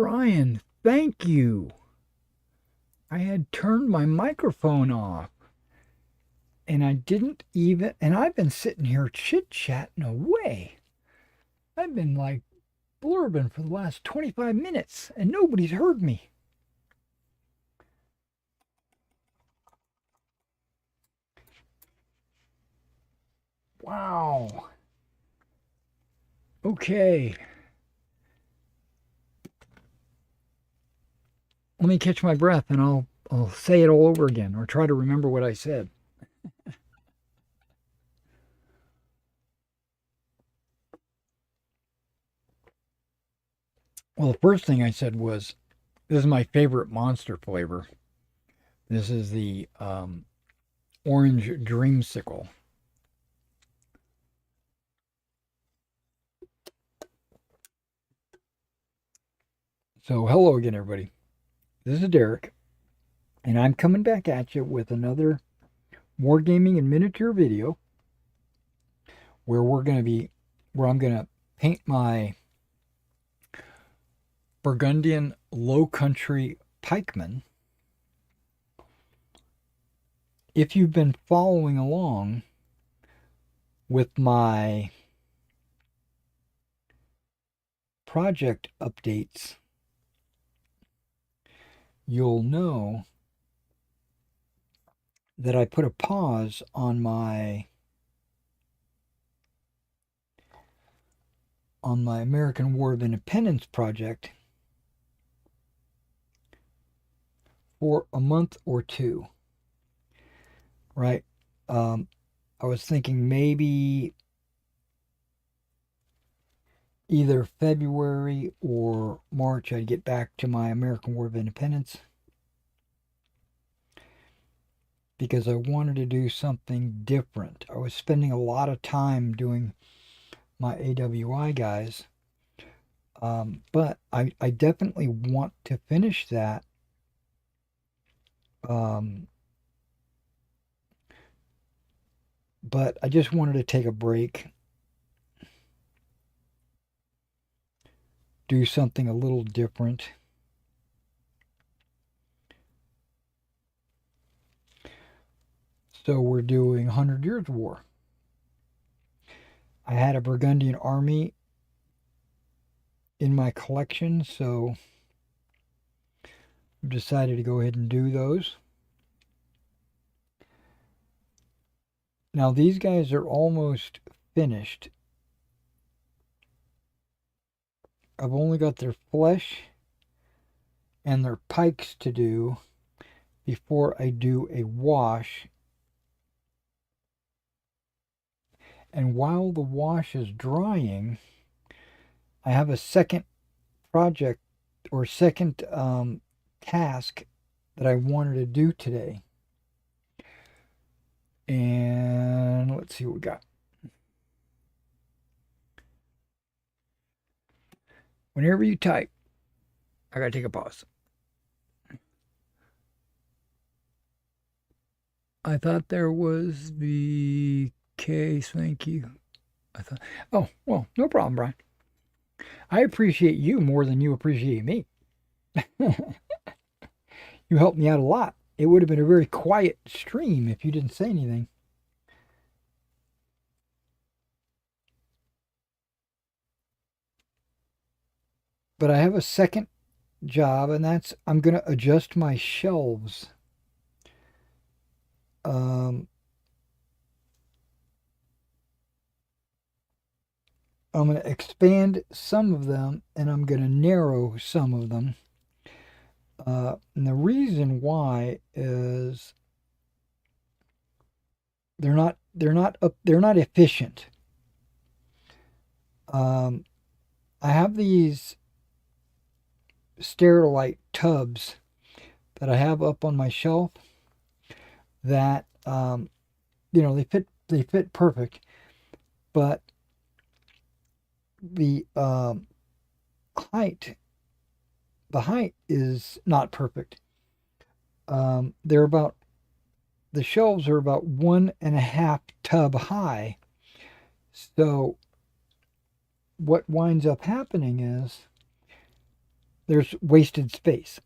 Brian, thank you. I had turned my microphone off. And I didn't even, and I've been sitting here chit-chatting away. I've been like blurbing for the last 25 minutes, and nobody's heard me. Wow. Okay. Let me catch my breath and I'll say it all over again or try to remember what I said. Well, the first thing I said was, this is my favorite Monster flavor. This is the orange dreamsicle. So, hello again, everybody. This is Derek, and I'm coming back at you with another Wargaming and miniature video where I'm going to paint my Burgundian low country pikemen. If you've been following along with my project updates, you'll know that I put a pause on my American War of Independence project for a month or two. Right? I was thinking maybe either February or March I'd get back to my American War of Independence, because I wanted to do something different. I was spending a lot of time doing my AWI guys, but I definitely want to finish that. But I just wanted to take a break, do something a little different. So we're doing 100 Years War. I had a Burgundian army in my collection, so I've decided to go ahead and do those. Now these guys are almost finished. I've only got their flesh and their pikes to do before I do a wash. And while the wash is drying, I have a second project or second task that I wanted to do today. And let's see what we got. Whenever you type, I gotta take a pause. I thought there was the case. Thank you. Oh, well, no problem, Brian. I appreciate you more than you appreciate me. You helped me out a lot. It would have been a very quiet stream if you didn't say anything. But I have a second job, and that's I'm going to adjust my shelves. I'm going to expand some of them, and I'm going to narrow some of them. And the reason why is they're not efficient. I have these Sterilite tubs that I have up on my shelf that they fit perfect, but the height is not perfect. The shelves are about 1.5 tub high. So what winds up happening is there's wasted space,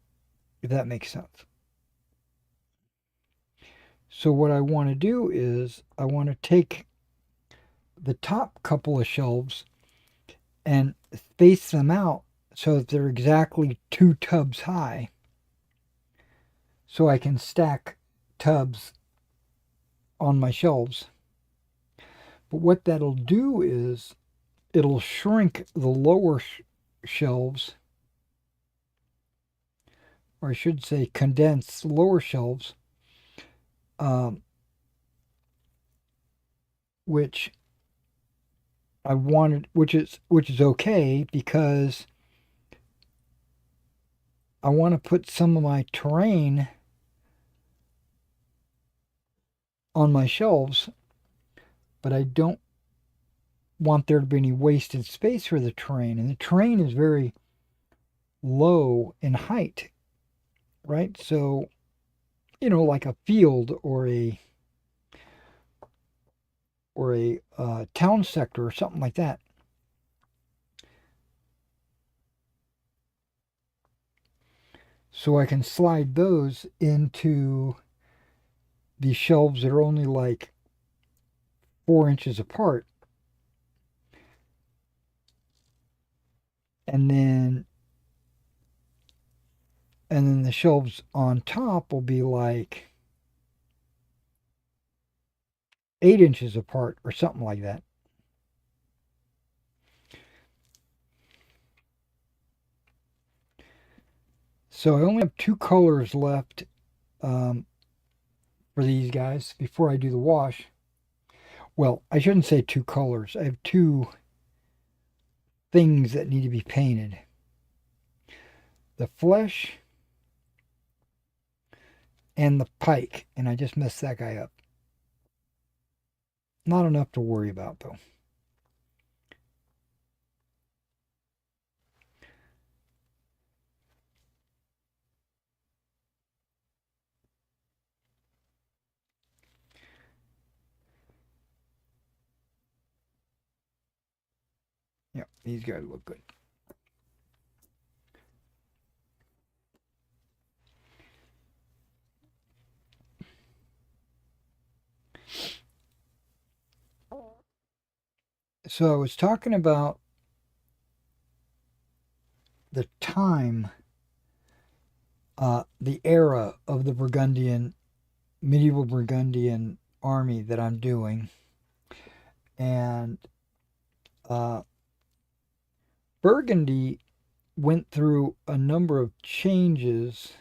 if that makes sense. So what I want to do is I want to take the top couple of shelves and space them out so that they're exactly 2 tubs high, so I can stack tubs on my shelves. But what that'll do is it'll shrink the lower shelves, or I should say condense lower shelves, which I wanted, which is okay, because I want to put some of my terrain on my shelves, but I don't want there to be any wasted space for the terrain. And the terrain is very low in height, right? So, like a field or a town sector or something like that. So I can slide those into the shelves that are only like 4 inches apart. And then the shelves on top will be like 8 inches apart or something like that. So I only have 2 colors left for these guys before I do the wash. Well, I shouldn't say 2 colors. I have 2 things that need to be painted. The flesh and the pike. And I just messed that guy up. Not enough to worry about, though. Yeah, these guys look good. So I was talking about the time, the era of the medieval Burgundian army that I'm doing. And Burgundy went through a number of changes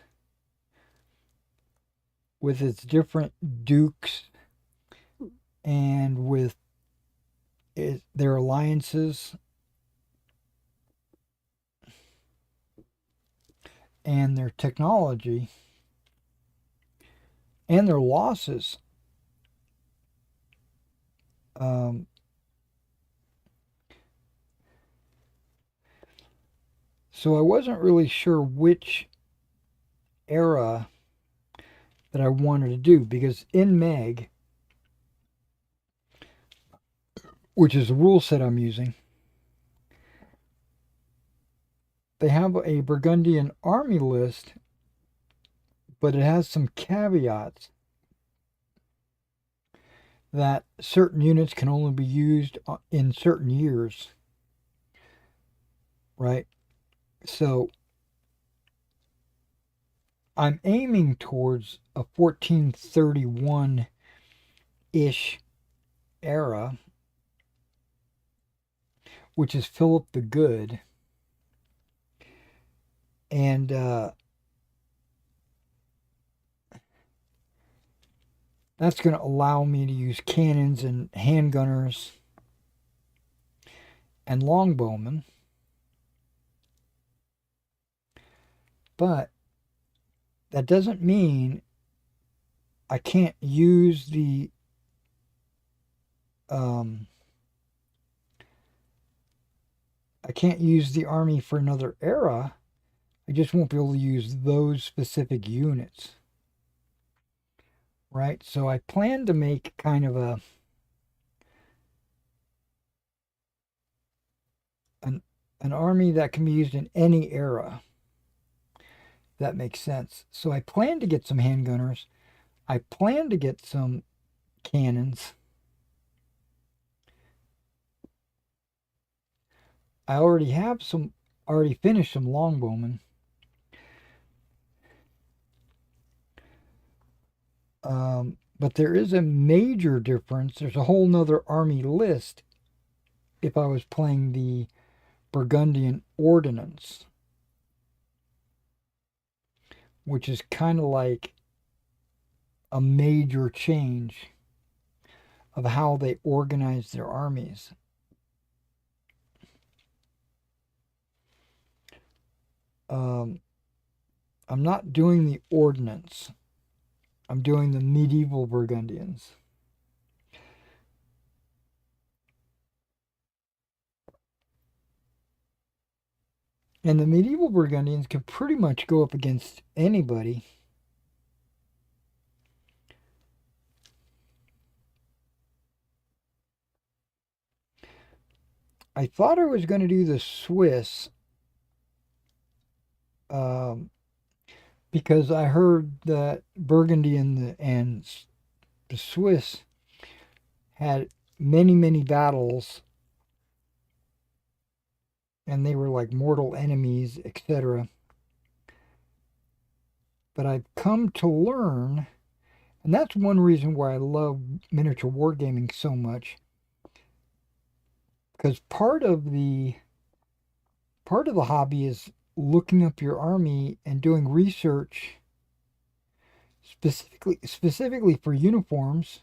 with its different dukes and with their alliances and their technology and their losses. So I wasn't really sure which era that I wanted to do, because in Meg, which is the rule set I'm using, they have a Burgundian army list, but it has some caveats that certain units can only be used in certain years, right? So I'm aiming towards a 1431-ish era, which is Philip the Good. And that's going to allow me to use cannons and handgunners and longbowmen. But that doesn't mean I can't use the army for another era. I just won't be able to use those specific units. Right? So I plan to make kind of an army that can be used in any era. That makes sense. So I plan to get some handgunners. I plan to get some cannons. I already have some, already finished some longbowmen. But there is a major difference. There's a whole nother army list if I was playing the Burgundian Ordnance, which is kind of like a major change of how they organize their armies. I'm not doing the Ordnance. I'm doing the medieval Burgundians. And the medieval Burgundians can pretty much go up against anybody. I thought I was going to do the Swiss because I heard that Burgundy and the Swiss had many, many battles and they were like mortal enemies, etc. But I've come to learn, and that's one reason why I love miniature wargaming so much, because part of the hobby is looking up your army and doing research specifically for uniforms,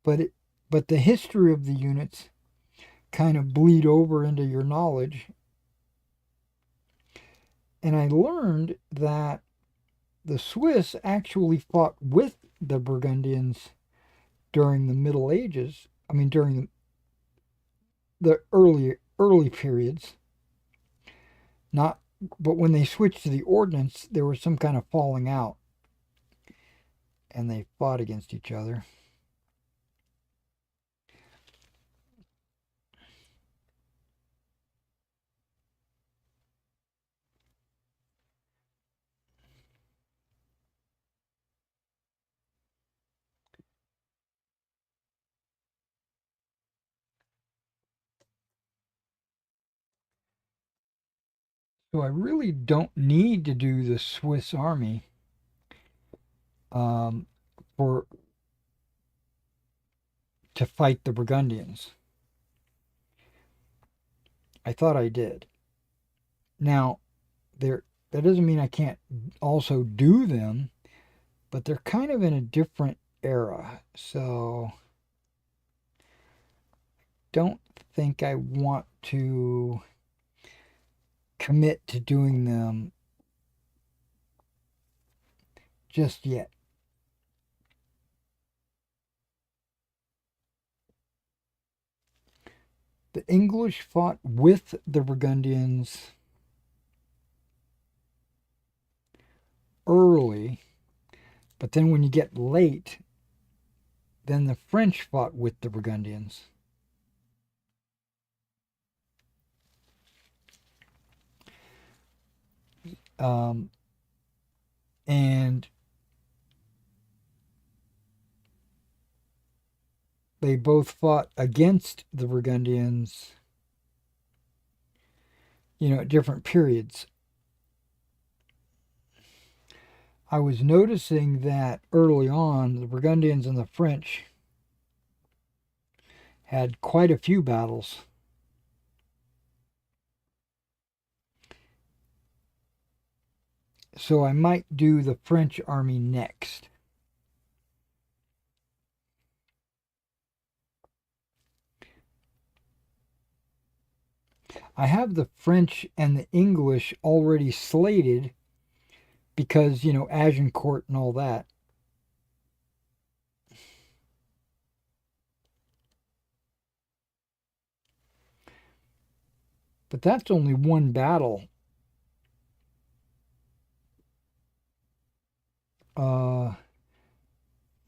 but the history of the units kind of bleed over into your knowledge. And I learned that the Swiss actually fought with the Burgundians during the Middle Ages. I mean, during the early periods. Not, but when they switched to the Ordnance, there was some kind of falling out, and they fought against each other. So I really don't need to do the Swiss army um, for to fight the Burgundians. I thought I did. Now, there that doesn't mean I can't also do them, but they're kind of in a different era. So don't think I want to commit to doing them just yet. The English fought with the Burgundians early, but then when you get late, then the French fought with the Burgundians. And they both fought against the Burgundians, at different periods. I was noticing that early on, the Burgundians and the French had quite a few battles. So I might do the French army next. I have the French and the English already slated because, Agincourt and all that. But that's only one battle.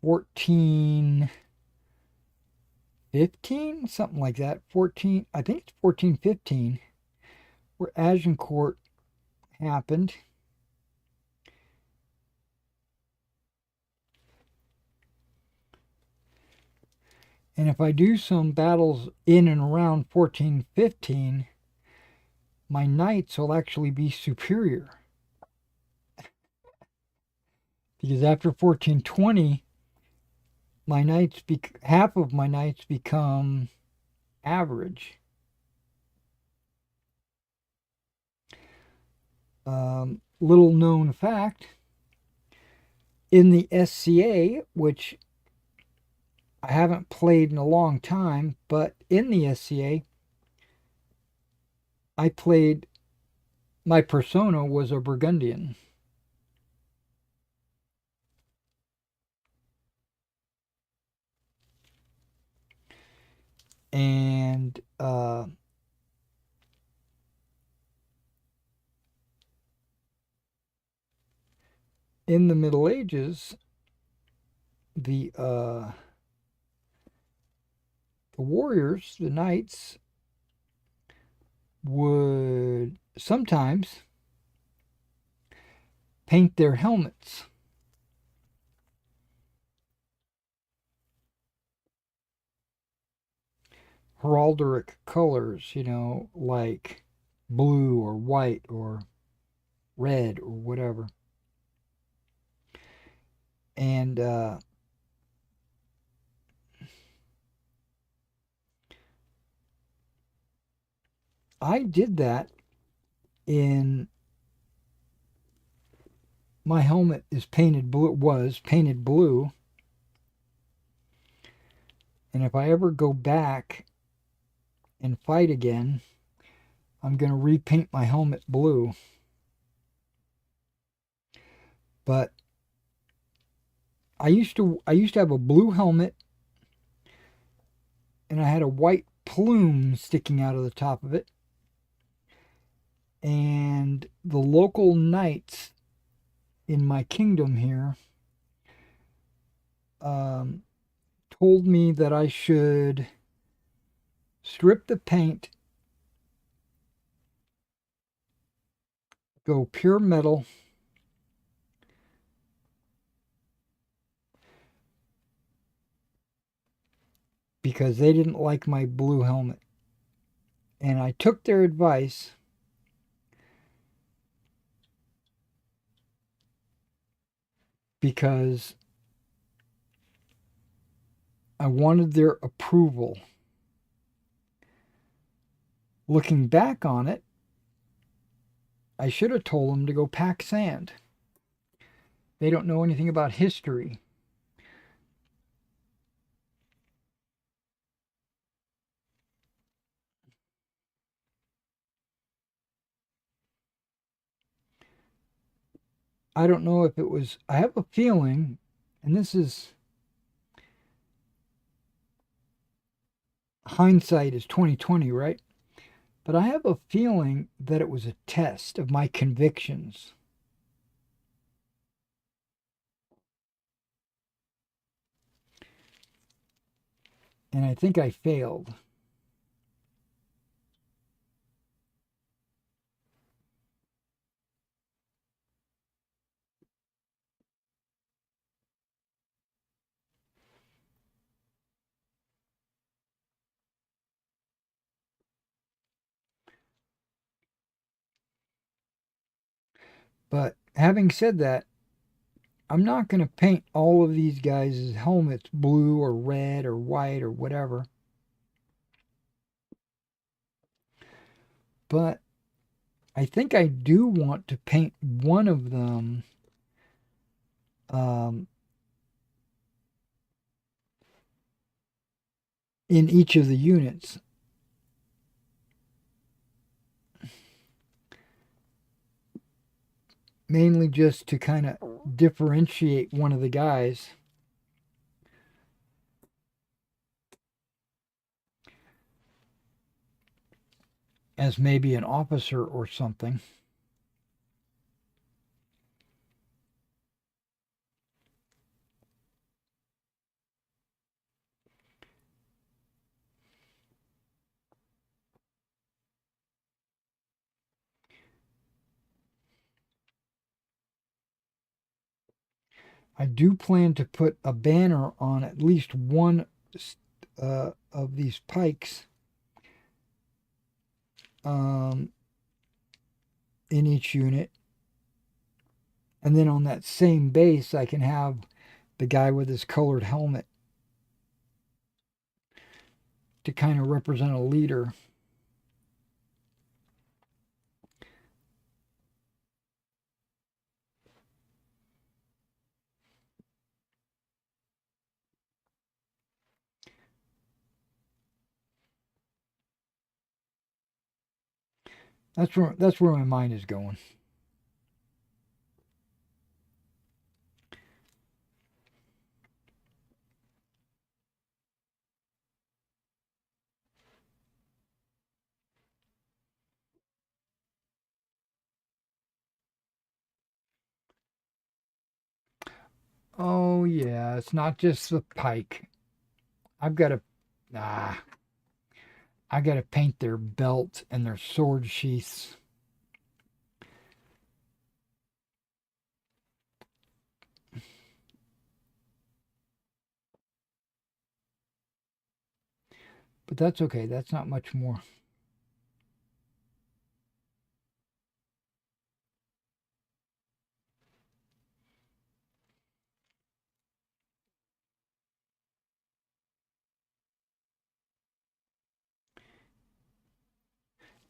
1415, something like that. 14, I think it's 1415, where Agincourt happened. And if I do some battles in and around 1415, my knights will actually be superior. Because after 1420, half of my knights become average. Little known fact, in the SCA, which I haven't played in a long time, but in the SCA, my persona was a Burgundian. And in the Middle Ages, the warriors, the knights, would sometimes paint their helmets. Heraldic colors, like blue or white or red or whatever. And I did that in my helmet was painted blue. And if I ever go back and fight again, I'm going to repaint my helmet blue. But I used to have a blue helmet, and I had a white plume sticking out of the top of it. And the local knights in my kingdom here told me that I should strip the paint, go pure metal, because they didn't like my blue helmet. And I took their advice, because I wanted their approval. Looking back on it, I should have told them to go pack sand. They don't know anything about history. I don't know if it was, I have a feeling, and this is, hindsight is 2020, right? But I have a feeling that it was a test of my convictions. And I think I failed. But having said that, I'm not going to paint all of these guys' helmets blue or red or white or whatever. But I think I do want to paint one of them in each of the units. Mainly just to kind of differentiate one of the guys. As maybe an officer or something. I do plan to put a banner on at least one of these pikes in each unit. And then on that same base, I can have the guy with his colored helmet to kind of represent a leader. That's where my mind is going. Oh yeah, it's not just the pike. I've got to ah, I got to paint their belt and their sword sheaths. But that's okay. That's not much more.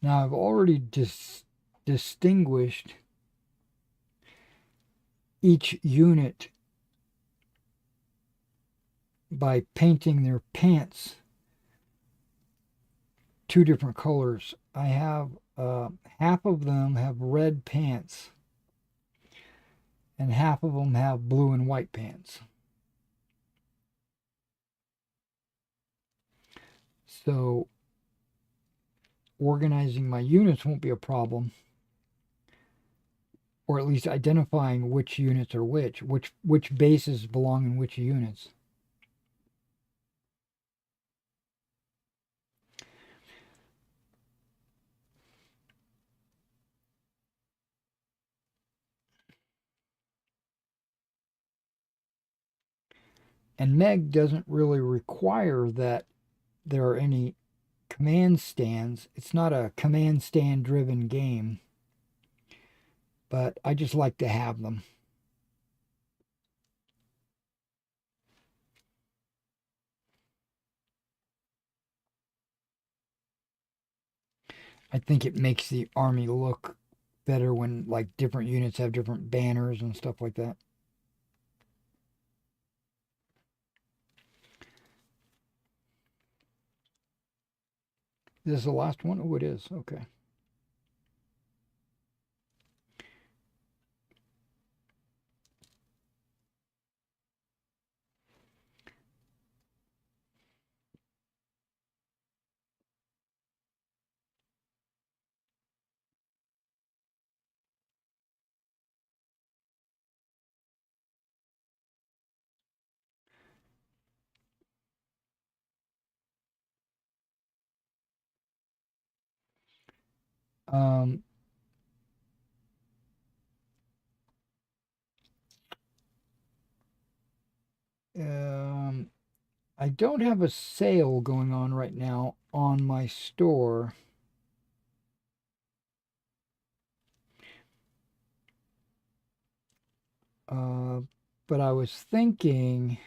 Now I've already distinguished each unit by painting their pants two different colors. I have half of them have red pants and half of them have blue and white pants. So organizing my units won't be a problem, or at least identifying which units are which bases belong in which units. And Meg doesn't really require that there are any command stands. It's not a command stand driven game, but I just like to have them. I think it makes the army look better when like different units have different banners and stuff like that. This is the last one? Oh, it is. Okay. Um, um, I don't have a sale going on right now on my store. Uh, but I was thinking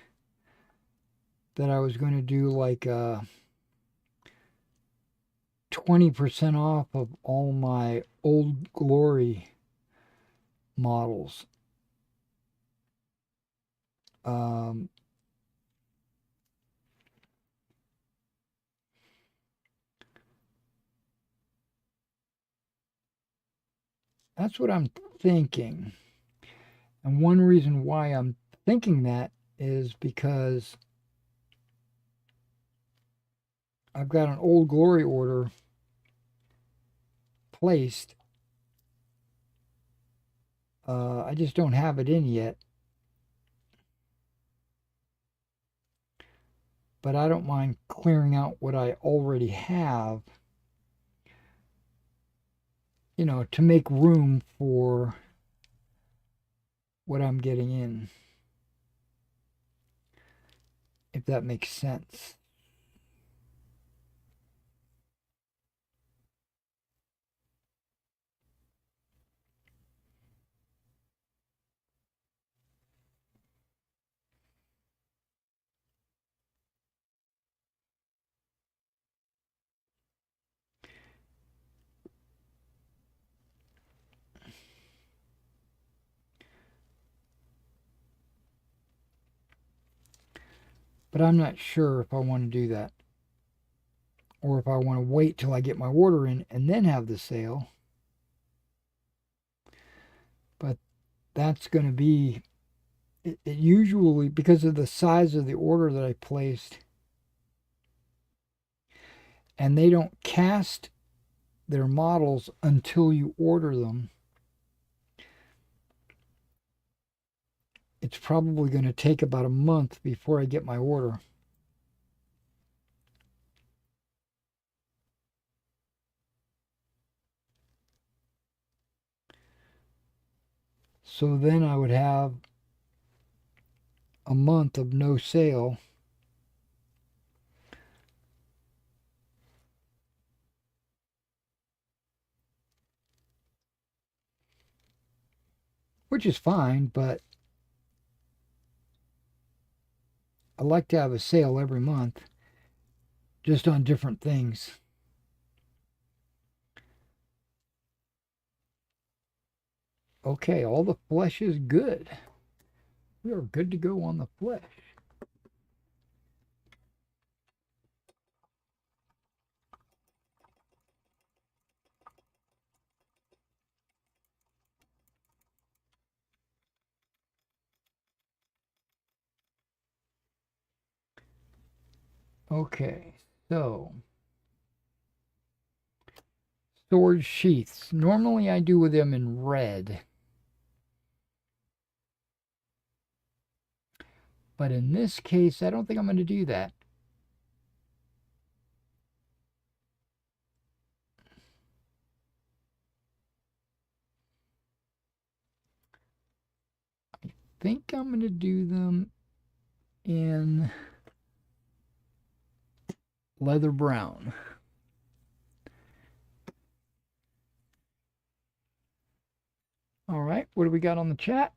that I was going to do like a 20% off of all my Old Glory models. Um, that's what I'm thinking. And one reason why I'm thinking that is because I've got an Old Glory order placed. I just don't have it in yet. But I don't mind clearing out what I already have, to make room for what I'm getting in, if that makes sense. But I'm not sure if I want to do that, or if I want to wait till I get my order in and then have the sale. But that's going to be, it usually, because of the size of the order that I placed, and they don't cast their models until you order them, it's probably going to take about a month before I get my order. So then I would have a month of no sale. Which is fine, but I like to have a sale every month, just on different things. Okay, all the flesh is good. We are good to go on the flesh. Okay, so sword sheaths. Normally I do with them in red. But in this case, I don't think I'm going to do that. I think I'm going to do them in leather brown. All right, what do we got on the chat?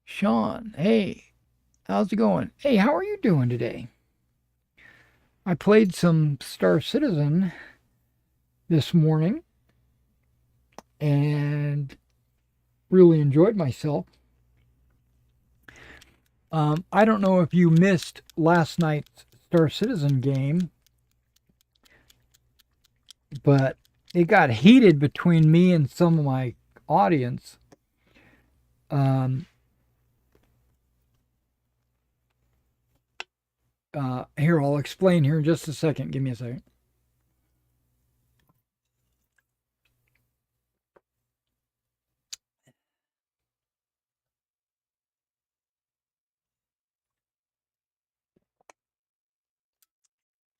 Sean, hey, how's it going? Hey, how are you doing today? I played some Star Citizen this morning and really enjoyed myself. I don't know if you missed last night's Star Citizen game, but it got heated between me and some of my audience. Here, I'll explain here in just a second. Give me a second.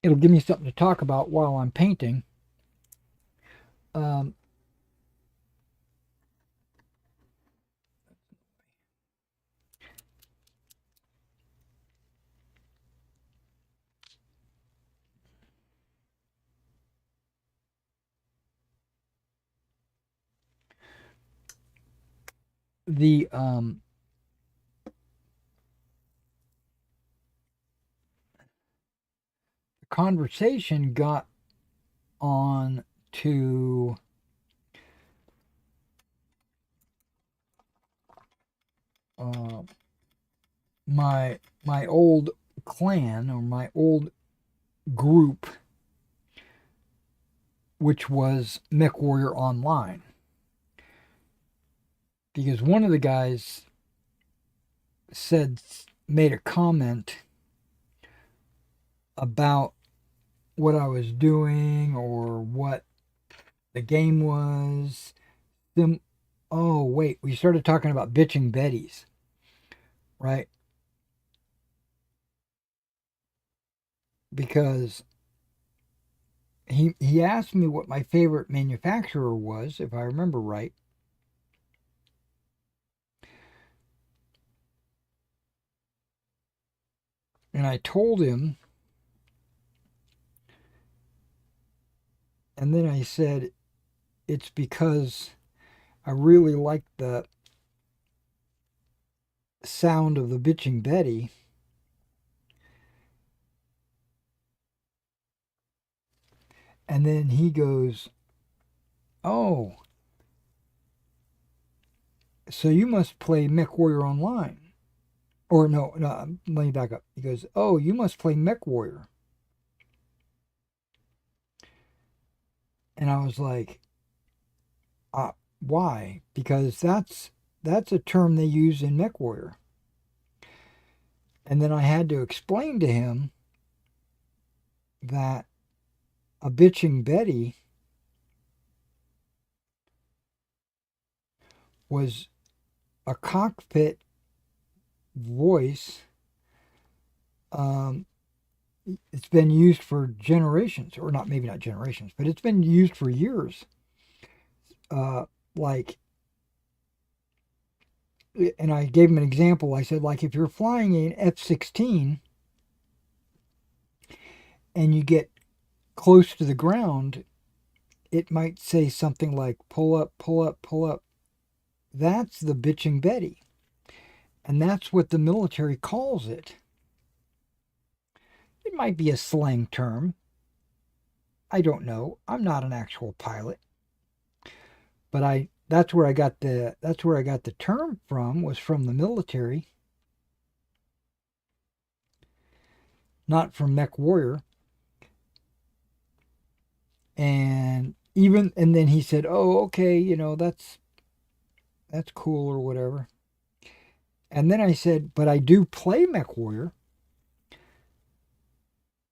It'll give me something to talk about while I'm painting. Um, the conversation got on to my old clan, or my old group, which was Mech Warrior Online, because one of the guys made a comment about what I was doing or what the game was. Oh wait, we started talking about bitching Betties, right? Because he asked me what my favorite manufacturer was, if I remember right. And I told him, and then I said, it's because I really like the sound of the bitching Betty. And then he goes, oh, so you must play Mech Warrior Online. Or no, let me back up. He goes, "Oh, you must play Mech Warrior." And I was like, why? Because that's a term they use in Mech Warrior. And then I had to explain to him that a bitching Betty was a cockpit voice. It's been used for generations, or not, maybe not generations, but it's been used for years. Like, and I gave him an example. I said, like, if you're flying an F-16 and you get close to the ground, it might say something like, pull up, pull up, pull up. That's the bitching Betty. And that's what the military calls it. It might be a slang term. I don't know. I'm not an actual pilot. But that's where I got the term from, was from the military, not from Mech Warrior. And then he said, "Oh, okay, that's cool or whatever." And then I said, "But I do play Mech Warrior.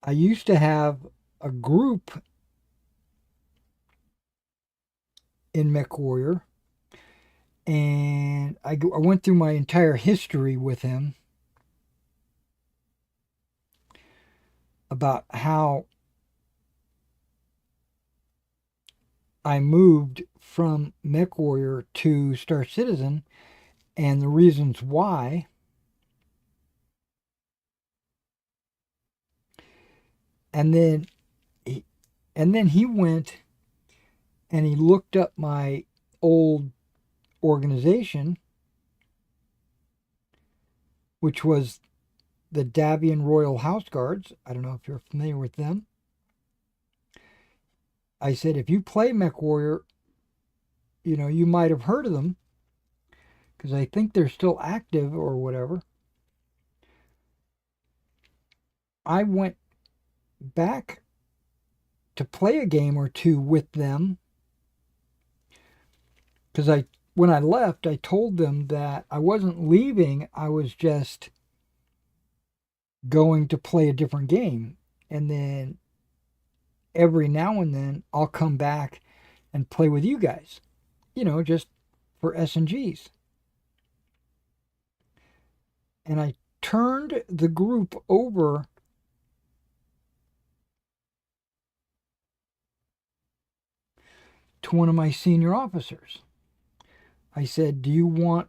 I used to have a group in Mech Warrior, and I went through my entire history with him about how I moved from Mech Warrior to Star Citizen and the reasons why." And then he went and he looked up my old organization, which was the Davian Royal House Guards. I don't know if you're familiar with them. I said, if you play Mech Warrior, you might have heard of them, because I think they're still active or whatever. I went back to play a game or two with them, because when I left, I told them that I wasn't leaving. I was just going to play a different game. And then every now and then I'll come back and play with you guys, just for S&Gs. And I turned the group over to one of my senior officers. I said, "Do you want,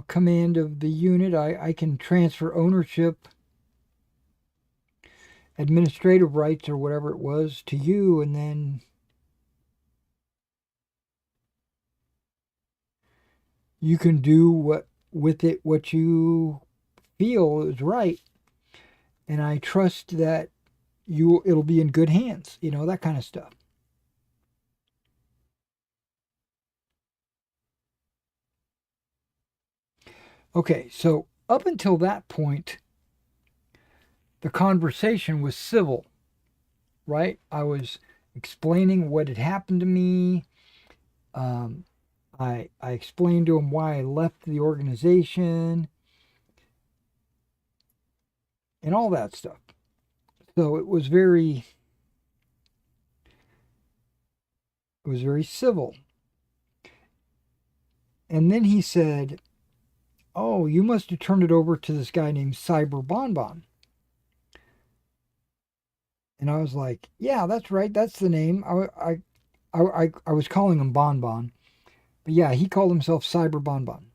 command of the unit? I can transfer ownership, administrative rights, or whatever it was, to you, and then you can do what you feel is right. And I trust that it'll be in good hands," that kind of stuff. Okay, so up until that point, the conversation was civil, right? I was explaining what had happened to me. I explained to him why I left the organization and all that stuff. So it was very civil. And then he said, "Oh, you must have turned it over to this guy named Cyber Bonbon." And I was like, "Yeah, that's right. That's the name." I was calling him Bonbon. But yeah, he called himself Cyber Bonbon.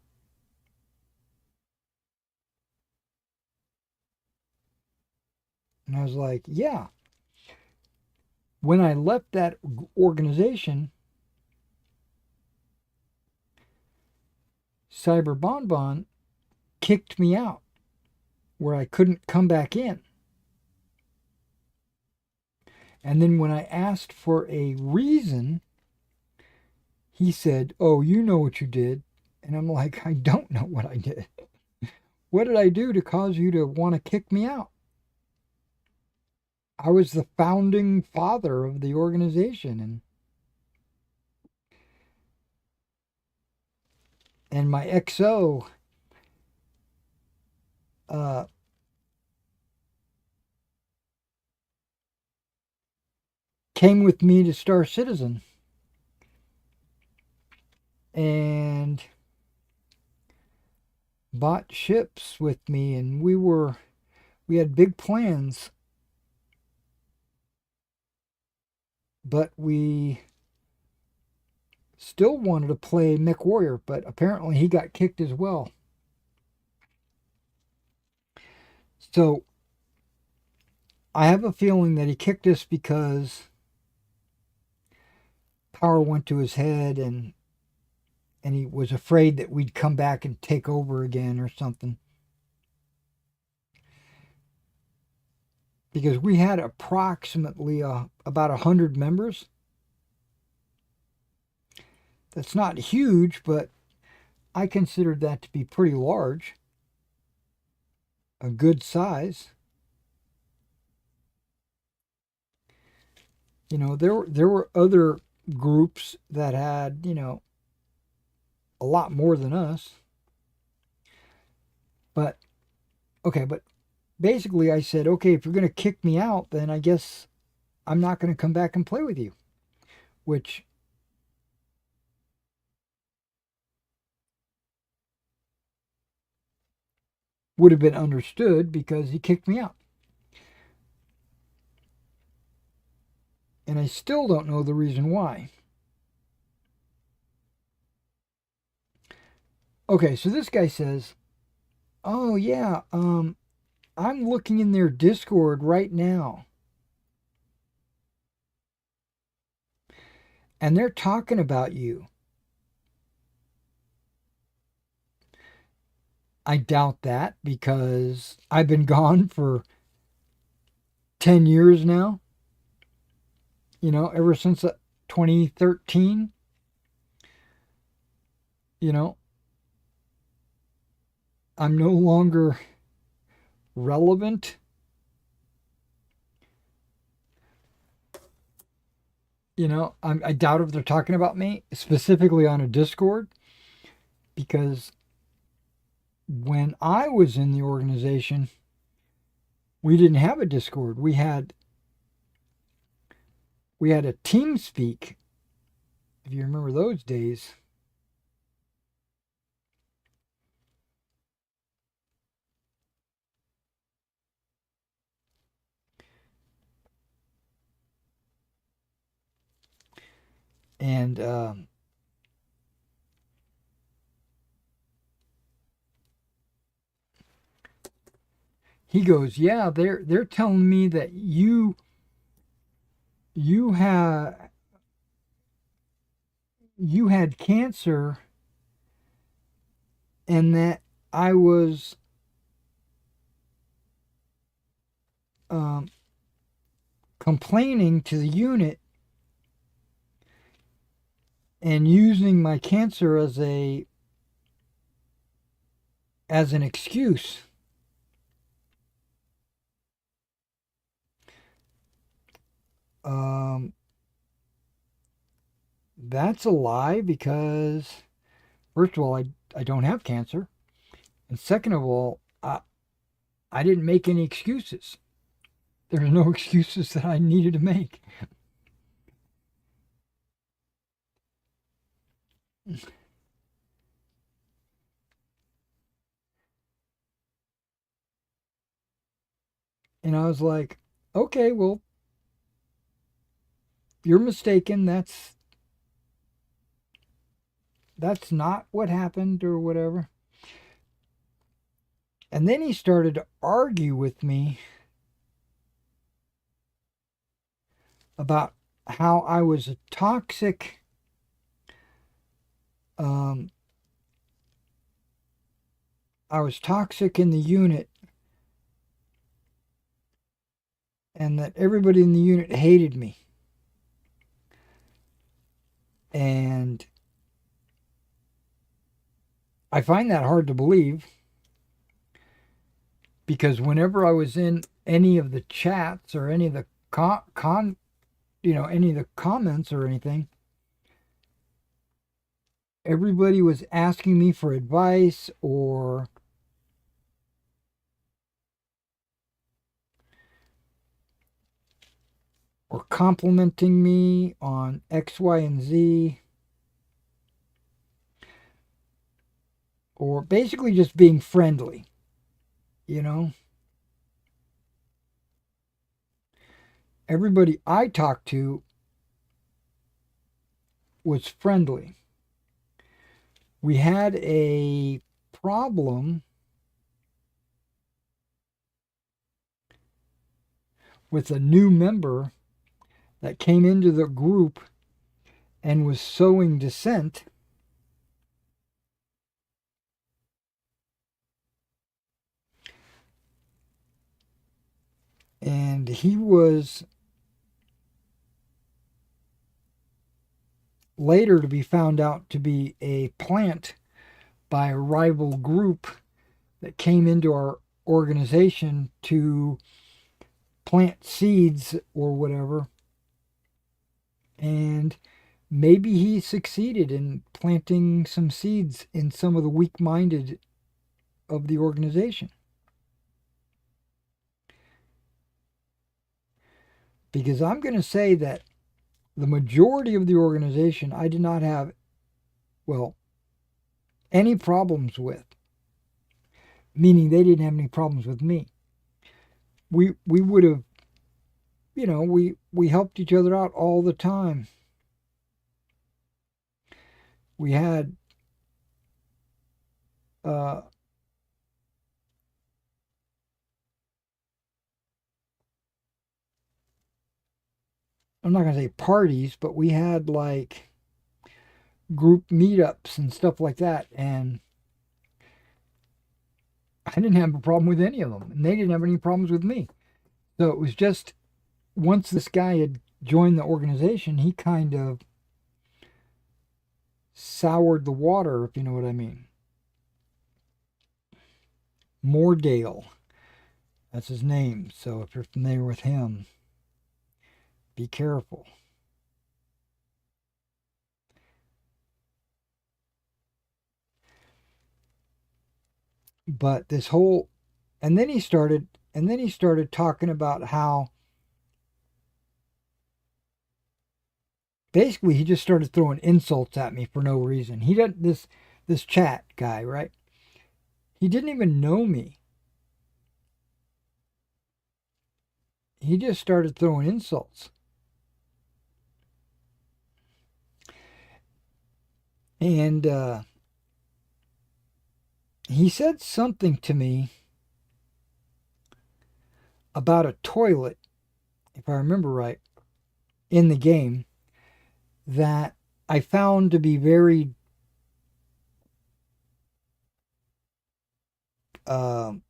And I was like, "Yeah." When I left that organization, Cyber Bonbon kicked me out, where I couldn't come back in. And then when I asked for a reason, he said, "Oh, you know what you did." And I'm like, "I don't know what I did." What did I do to cause you to want to kick me out? I was the founding father of the organization, and my XO uh, came with me to Star Citizen and bought ships with me, and we had big plans, but we still wanted to play Mech Warrior, but apparently he got kicked as well. So I have a feeling that he kicked us because power went to his head, and he was afraid that we'd come back and take over again or something. Because we had approximately about 100 members. That's not huge, but I considered that to be pretty large, a good size. You know, there were other groups that had, you know, a lot more than us. But okay, but basically I said, okay, if you're going to kick me out, then I guess I'm not going to come back and play with you, which would have been understood because he kicked me out. And I still don't know the reason why. Okay, so this guy says, "Oh yeah, I'm looking in their Discord right now, and they're talking about you." I doubt that because I've been gone for 10 years now. You know, ever since 2013, you know, I'm no longer relevant. You know, I doubt if they're talking about me specifically on a Discord because when I was in the organization, we didn't have a Discord. We had a TeamSpeak, if you remember those days. And he goes, "Yeah, they're telling me that you had you had cancer and that I was um, complaining to the unit and using my cancer as an excuse." Um, that's a lie because first of all, I don't have cancer, and second of all, I didn't make any excuses. There were no excuses that I needed to make. And I was like, okay, well, you're mistaken. That's not what happened or whatever. And then he started to argue with me about how I was a toxic um, I was toxic in the unit and that everybody in the unit hated me. And I find that hard to believe because whenever I was in any of the chats or any of the any of the comments or anything, everybody was asking me for advice or complimenting me on X, Y, and Z, or basically just being friendly, you know? Everybody I talked to was friendly. We had a problem with a new member that came into the group and was sowing dissent. And he was later to be found out to be a plant by a rival group that came into our organization to plant seeds or whatever. And maybe he succeeded in planting some seeds in some of the weak minded of the organization. Because I'm going to say that the majority of the organization I did not have, well, any problems with, meaning they didn't have any problems with me. We would have, we helped each other out all the time. We had I'm not going to say parties, but we had like group meetups and stuff like that. And I didn't have a problem with any of them. And they didn't have any problems with me. So it was just once this guy had joined the organization, he kind of soured the water, if you know what I mean. Moordale. That's his name. So if you're familiar with him, be careful. But this whole, and then he started talking about how basically he just started throwing insults at me for no reason. He doesn't, this chat guy, right? He didn't even know me. He just started throwing insults. And he said something to me about a toilet, if I remember right, in the game that I found to be very at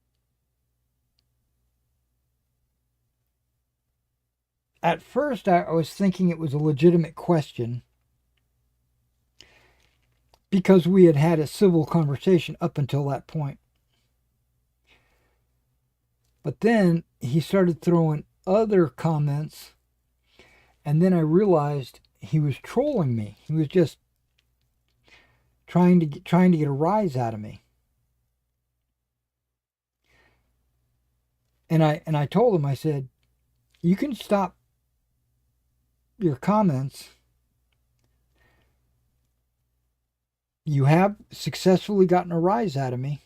first I was thinking it was a legitimate question because we had had a civil conversation up until that point. But then he started throwing other comments, and then I realized he was trolling me. He was just trying to get a rise out of me. And I told him, I said, you can stop your comments. You have successfully gotten a rise out of me.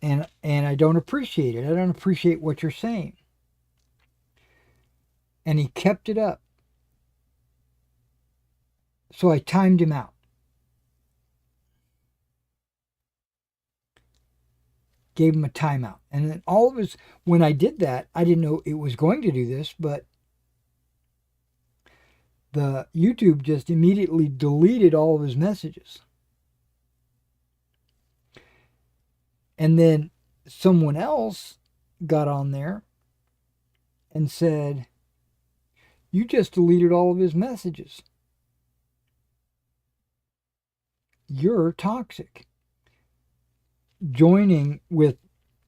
And I don't appreciate it. I don't appreciate what you're saying. And he kept it up. So I timed him out. Gave him a timeout. And then all of his, when I did that, I didn't know it was going to do this, but the YouTube just immediately deleted all of his messages. And then someone else got on there and said, you just deleted all of his messages. You're toxic. joining with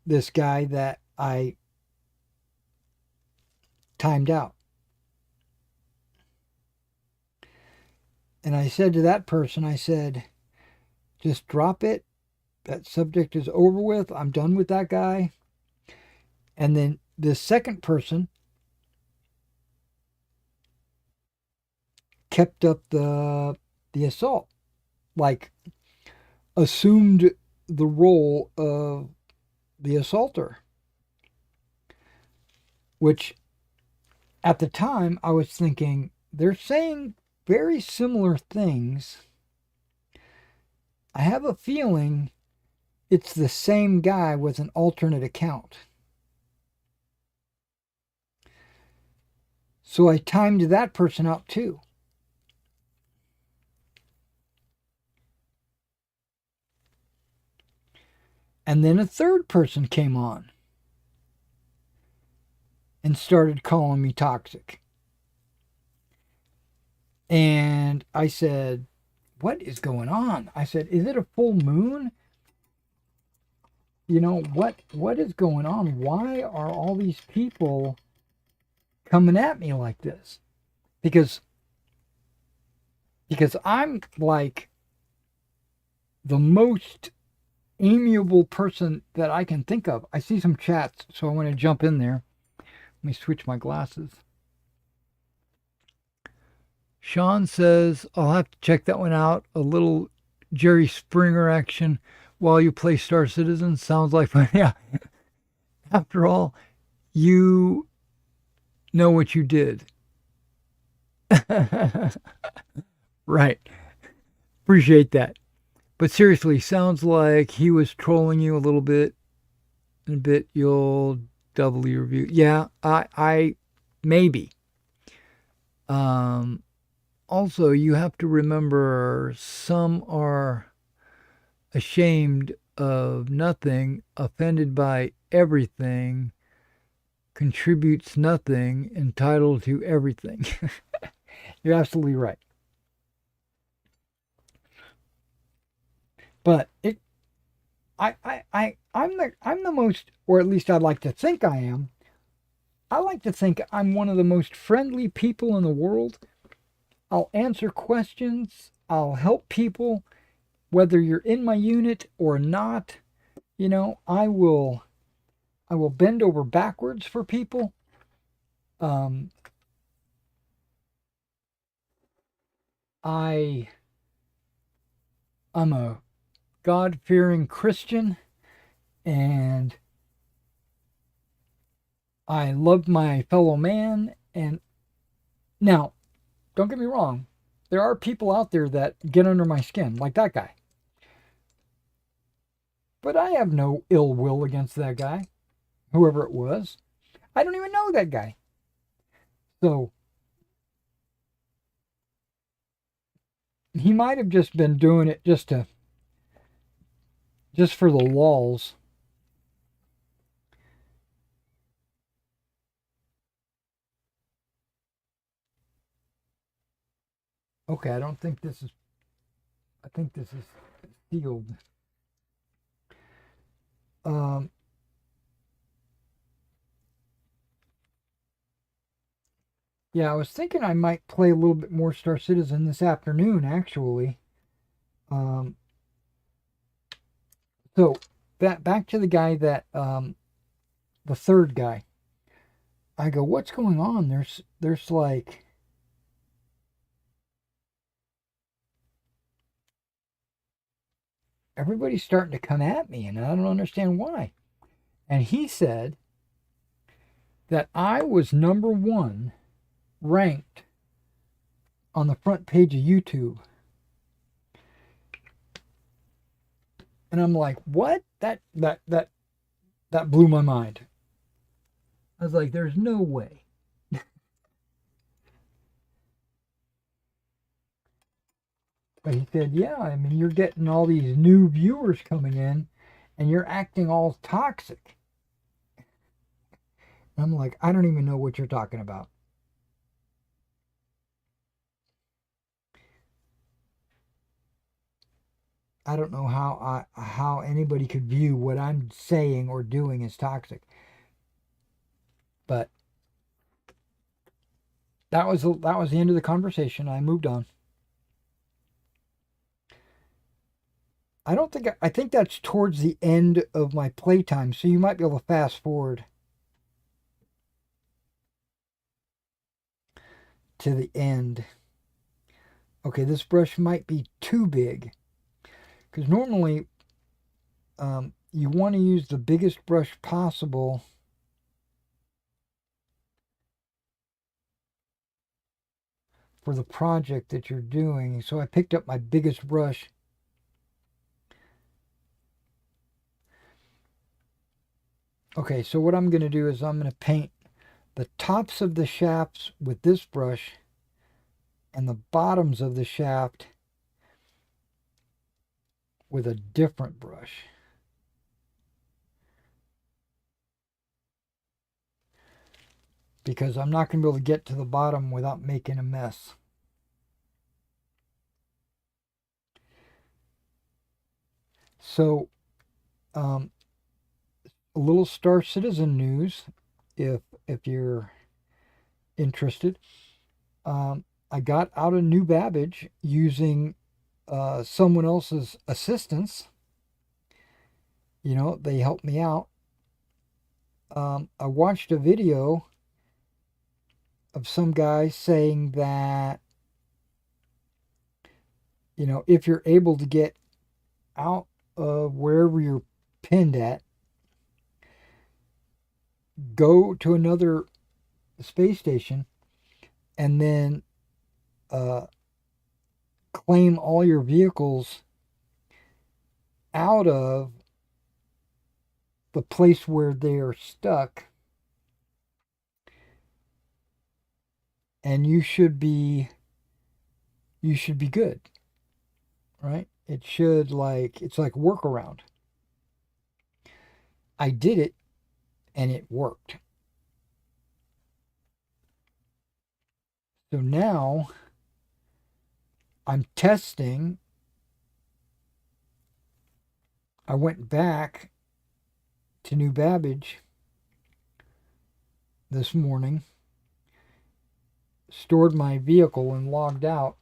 this guy that I timed out. And I said to that person, I said, just drop it. That subject is over with. I'm done with that guy. And then the second person kept up the assault, like assumed the role of the assaulter, which at the time I was thinking, they're saying very similar things. I have a feeling it's the same guy with an alternate account. So I timed that person out too. And then a third person came on and started calling me toxic. And I said, what is going on? I said, is it a full moon? You know, what is going on? Why are all these people coming at me like this? Because I'm like the most amiable person that I can think of. I see some chats, so I want to jump in there. Let me switch my glasses. Sean says, I'll have to check that one out. A little Jerry Springer action while you play Star Citizen. Sounds like fun. Yeah. After all, you know what you did. Right. Appreciate that. But seriously, sounds like he was trolling you a little bit. In a bit, you'll double your view. Yeah, I maybe. Also, you have to remember some are ashamed of nothing, offended by everything, contributes nothing, entitled to everything. You're absolutely right. But I'm the most, or at least I'd like to think I am. I like to think I'm one of the most friendly people in the world. I'll answer questions. I'll help people, whether you're in my unit or not. You know, I will bend over backwards for people. I'm a God-fearing Christian, and I love my fellow man. And now, don't get me wrong, there are people out there that get under my skin, like that guy. But I have no ill will against that guy, whoever it was. I don't even know that guy. So he might have just been doing it just for the lulz. Okay, I think this is sealed. Yeah, I was thinking I might play a little bit more Star Citizen this afternoon, actually. So back to the guy that the third guy. I go, what's going on? There's like everybody's starting to come at me, and I don't understand why. And he said that I was number one ranked on the front page of YouTube. And I'm like, what? That blew my mind. I was like, there's no way. But he said, yeah, I mean, you're getting all these new viewers coming in and you're acting all toxic. And I'm like, I don't even know what you're talking about. I don't know how anybody could view what I'm saying or doing as toxic. But that was the end of the conversation. I moved on. I think that's towards the end of my playtime, so you might be able to fast forward to the end. Okay, this brush might be too big, because normally you want to use the biggest brush possible for the project that you're doing. So I picked up my biggest brush. Okay, so what I'm going to do is I'm going to paint the tops of the shafts with this brush and the bottoms of the shaft with a different brush. Because I'm not going to be able to get to the bottom without making a mess. So, a little Star Citizen news, if you're interested. I got out a new Babbage using someone else's assistance. You know, they helped me out. I watched a video of some guy saying that, you know, if you're able to get out of wherever you're pinned at, go to another space station and then claim all your vehicles out of the place where they are stuck, and you should be good, right? It's like a workaround. I did it and it worked. So now I'm testing. I went back to New Babbage this morning, stored my vehicle and logged out.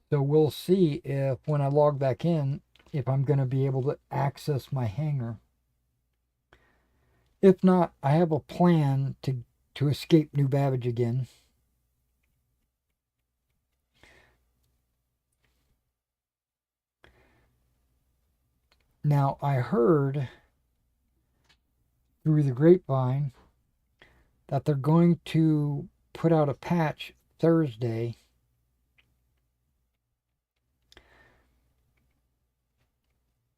So we'll see if when I log back in, if I'm going to be able to access my hangar. If not, I have a plan to escape New Babbage again. Now, I heard through the grapevine that they're going to put out a patch Thursday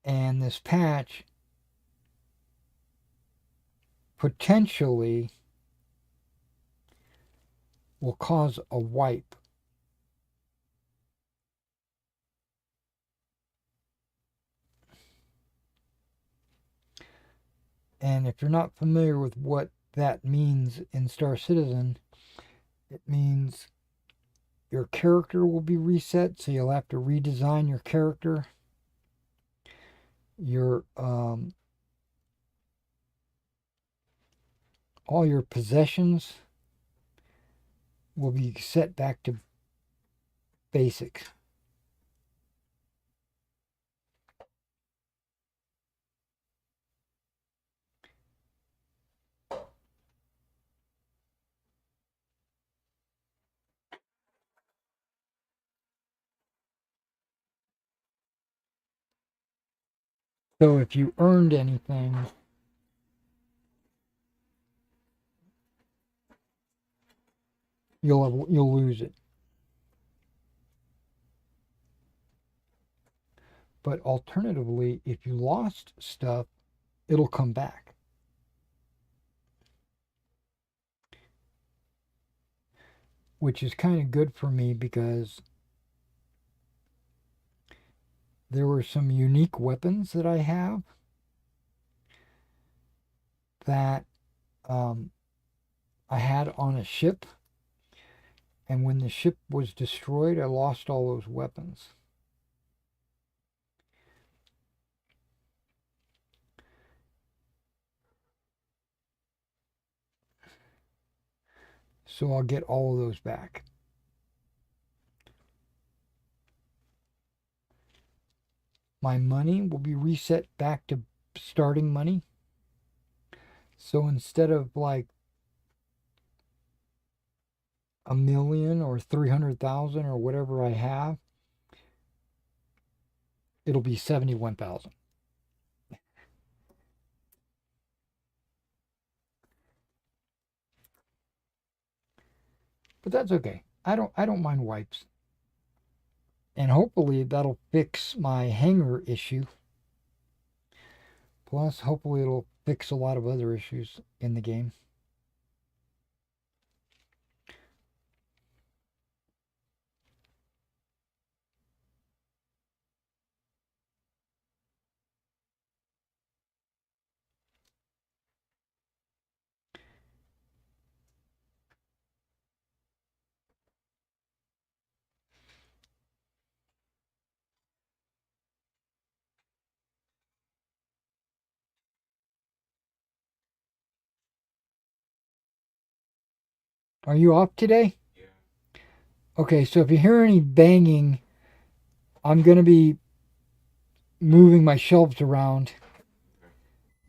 and this patch potentially will cause a wipe. And if you're not familiar with what that means in Star Citizen, it means your character will be reset, so you'll have to redesign your character. Your all your possessions will be set back to basic. So if you earned anything, you'll lose it. But alternatively, if you lost stuff, it'll come back. Which is kind of good for me because there were some unique weapons that I have that I had on a ship. And when the ship was destroyed, I lost all those weapons. So I'll get all of those back. My money will be reset back to starting money. So instead of like a million or 300,000 or whatever I have, it'll be 71,000. But that's okay. I don't mind wipes. And hopefully that'll fix my hanger issue. Plus, hopefully it'll fix a lot of other issues in the game. Are you off today? Yeah. Okay, so if you hear any banging, I'm going to be moving my shelves around.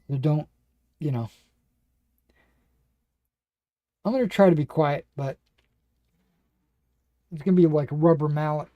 So don't, you know. I'm going to try to be quiet, but it's going to be like a rubber mallet.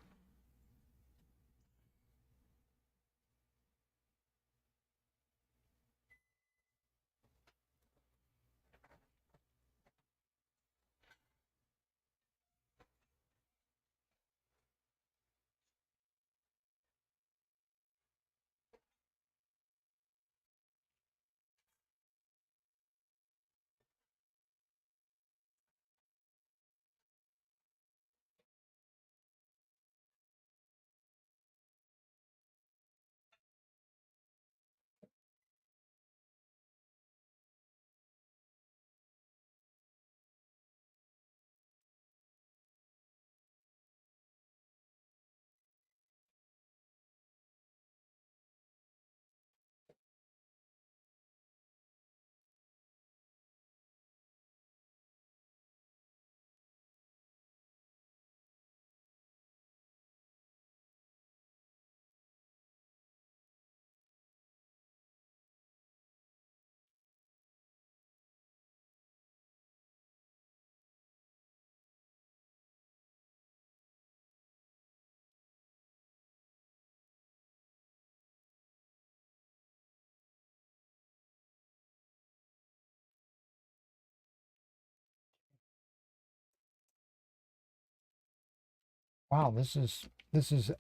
Wow, this is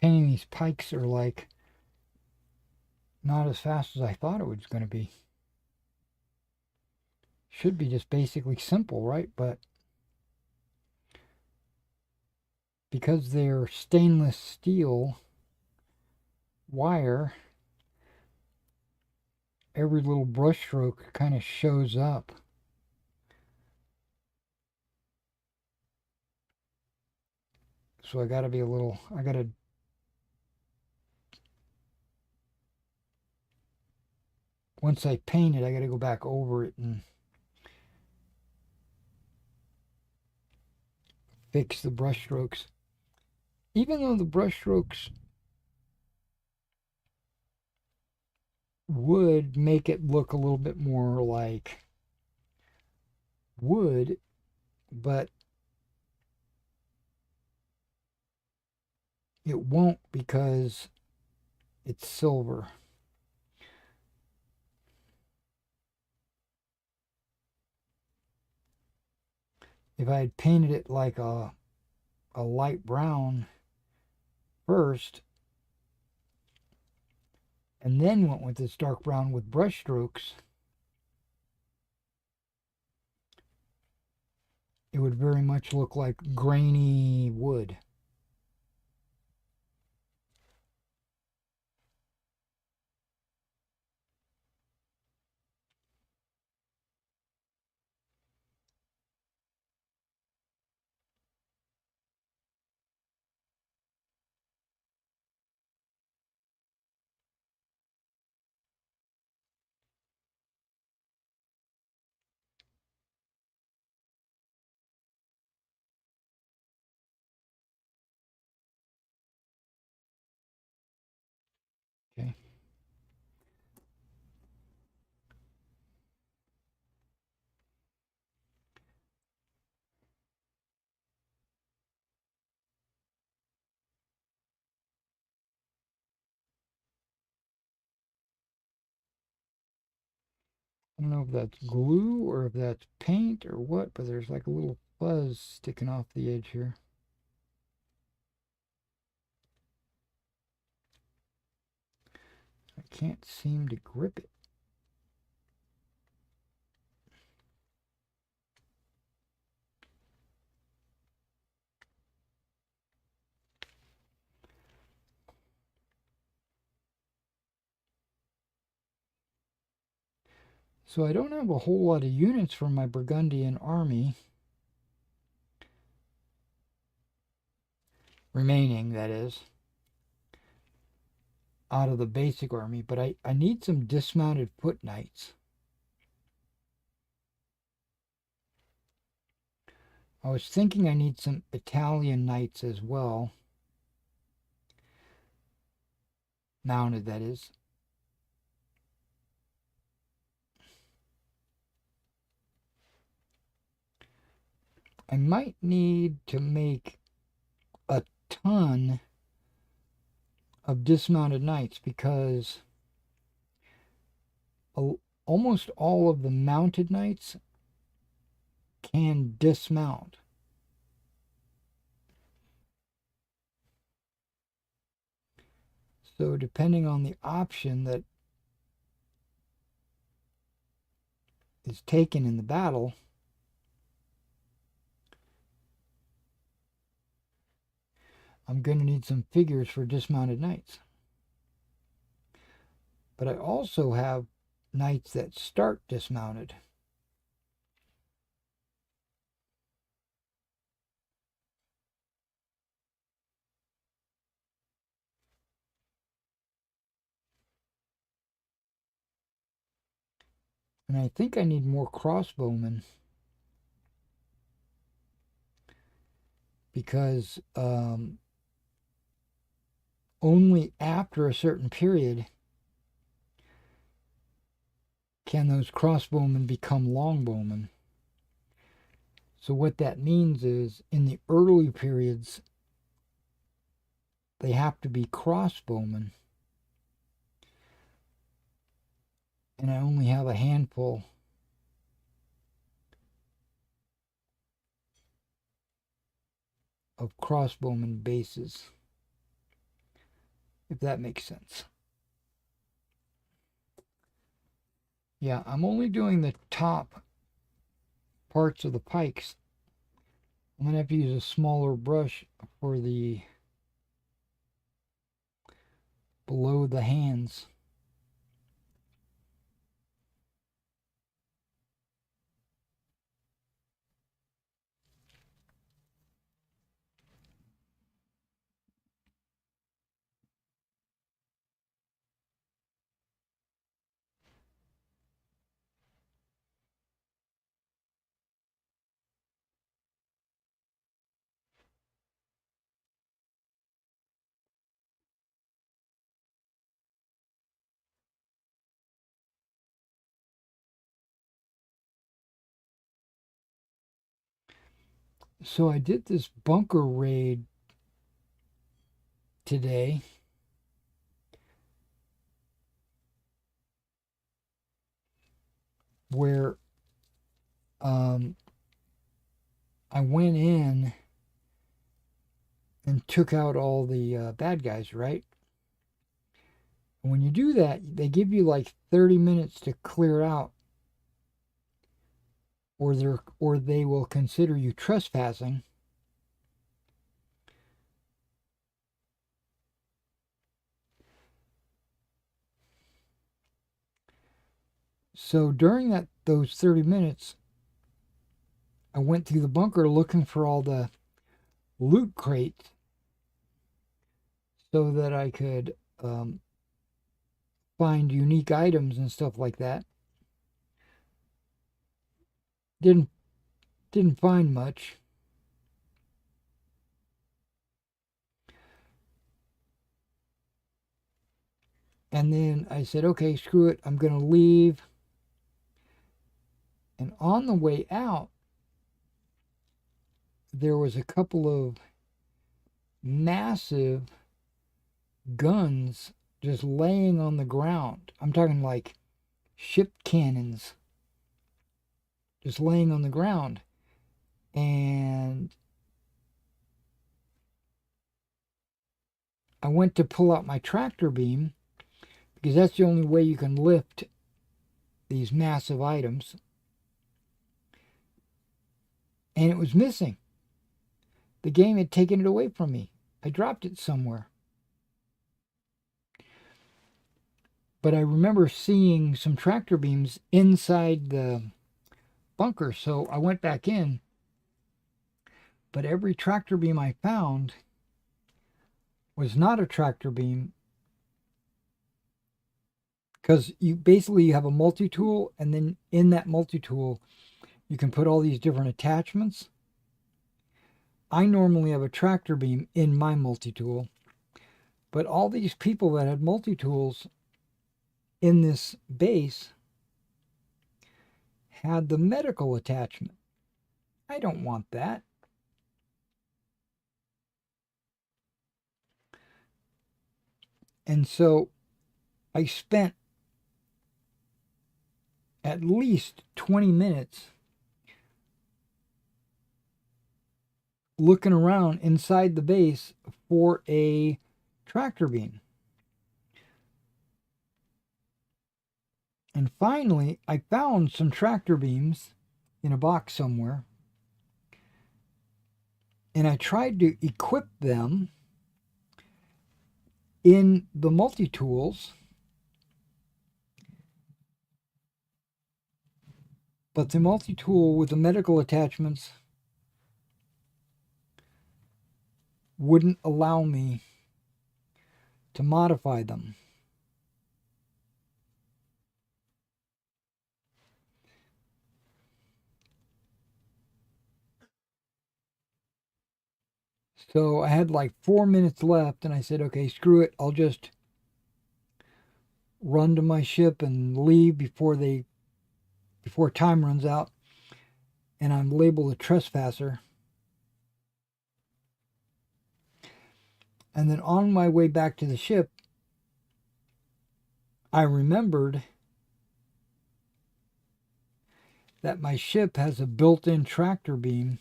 painting these pikes are like not as fast as I thought it was going to be. Should be just basically simple, right? But because they're stainless steel wire, every little brush stroke kind of shows up. So I got to be a little, I got to, once I paint it, I got to go back over it and fix the brush strokes. Even though the brush strokes would make it look a little bit more like wood, but it won't because it's silver. If I had painted it like a light brown first and then went with this dark brown with brush strokes, it would very much look like grainy wood. I don't know if that's glue or if that's paint or what, but there's like a little fuzz sticking off the edge here. I can't seem to grip it. So I don't have a whole lot of units for my Burgundian army. Remaining, that is, out of the basic army, but I need some dismounted foot knights. I was thinking I need some Italian knights as well. Mounted, that is. I might need to make a ton of dismounted knights because almost all of the mounted knights can dismount. So depending on the option that is taken in the battle, I'm going to need some figures for dismounted knights. But I also have knights that start dismounted. And I think I need more crossbowmen because only after a certain period can those crossbowmen become longbowmen. So what that means is in the early periods, they have to be crossbowmen. And I only have a handful of crossbowman bases, if that makes sense. Yeah, I'm only doing the top parts of the pikes. I'm going to have to use a smaller brush for the below the hands. So I did this bunker raid today. Where I went in and took out all the bad guys, right? And when you do that, they give you like 30 minutes to clear out, or they will consider you trespassing. So during those 30 minutes, I went through the bunker looking for all the loot crates so that I could find unique items and stuff like that. Didn't find much. And then I said, okay, screw it, I'm going to leave. And on the way out, there was a couple of massive guns just laying on the ground. I'm talking like ship cannons just laying on the ground. And I went to pull out my tractor beam because that's the only way you can lift these massive items. And it was missing. The game had taken it away from me. I dropped it somewhere. But I remember seeing some tractor beams inside the bunker, so I went back in. But every tractor beam I found was not a tractor beam, because you basically have a multi-tool, and then in that multi-tool you can put all these different attachments. I normally have a tractor beam in my multi-tool, but all these people that had multi-tools in this base had the medical attachment. I don't want that. And so I spent at least 20 minutes looking around inside the base for a tractor beam. And finally, I found some tractor beams in a box somewhere. And I tried to equip them in the multi-tools. But the multi-tool with the medical attachments wouldn't allow me to modify them. So I had like 4 minutes left, and I said, okay, screw it. I'll just run to my ship and leave before time runs out, and I'm labeled a trespasser. And then on my way back to the ship, I remembered that my ship has a built-in tractor beam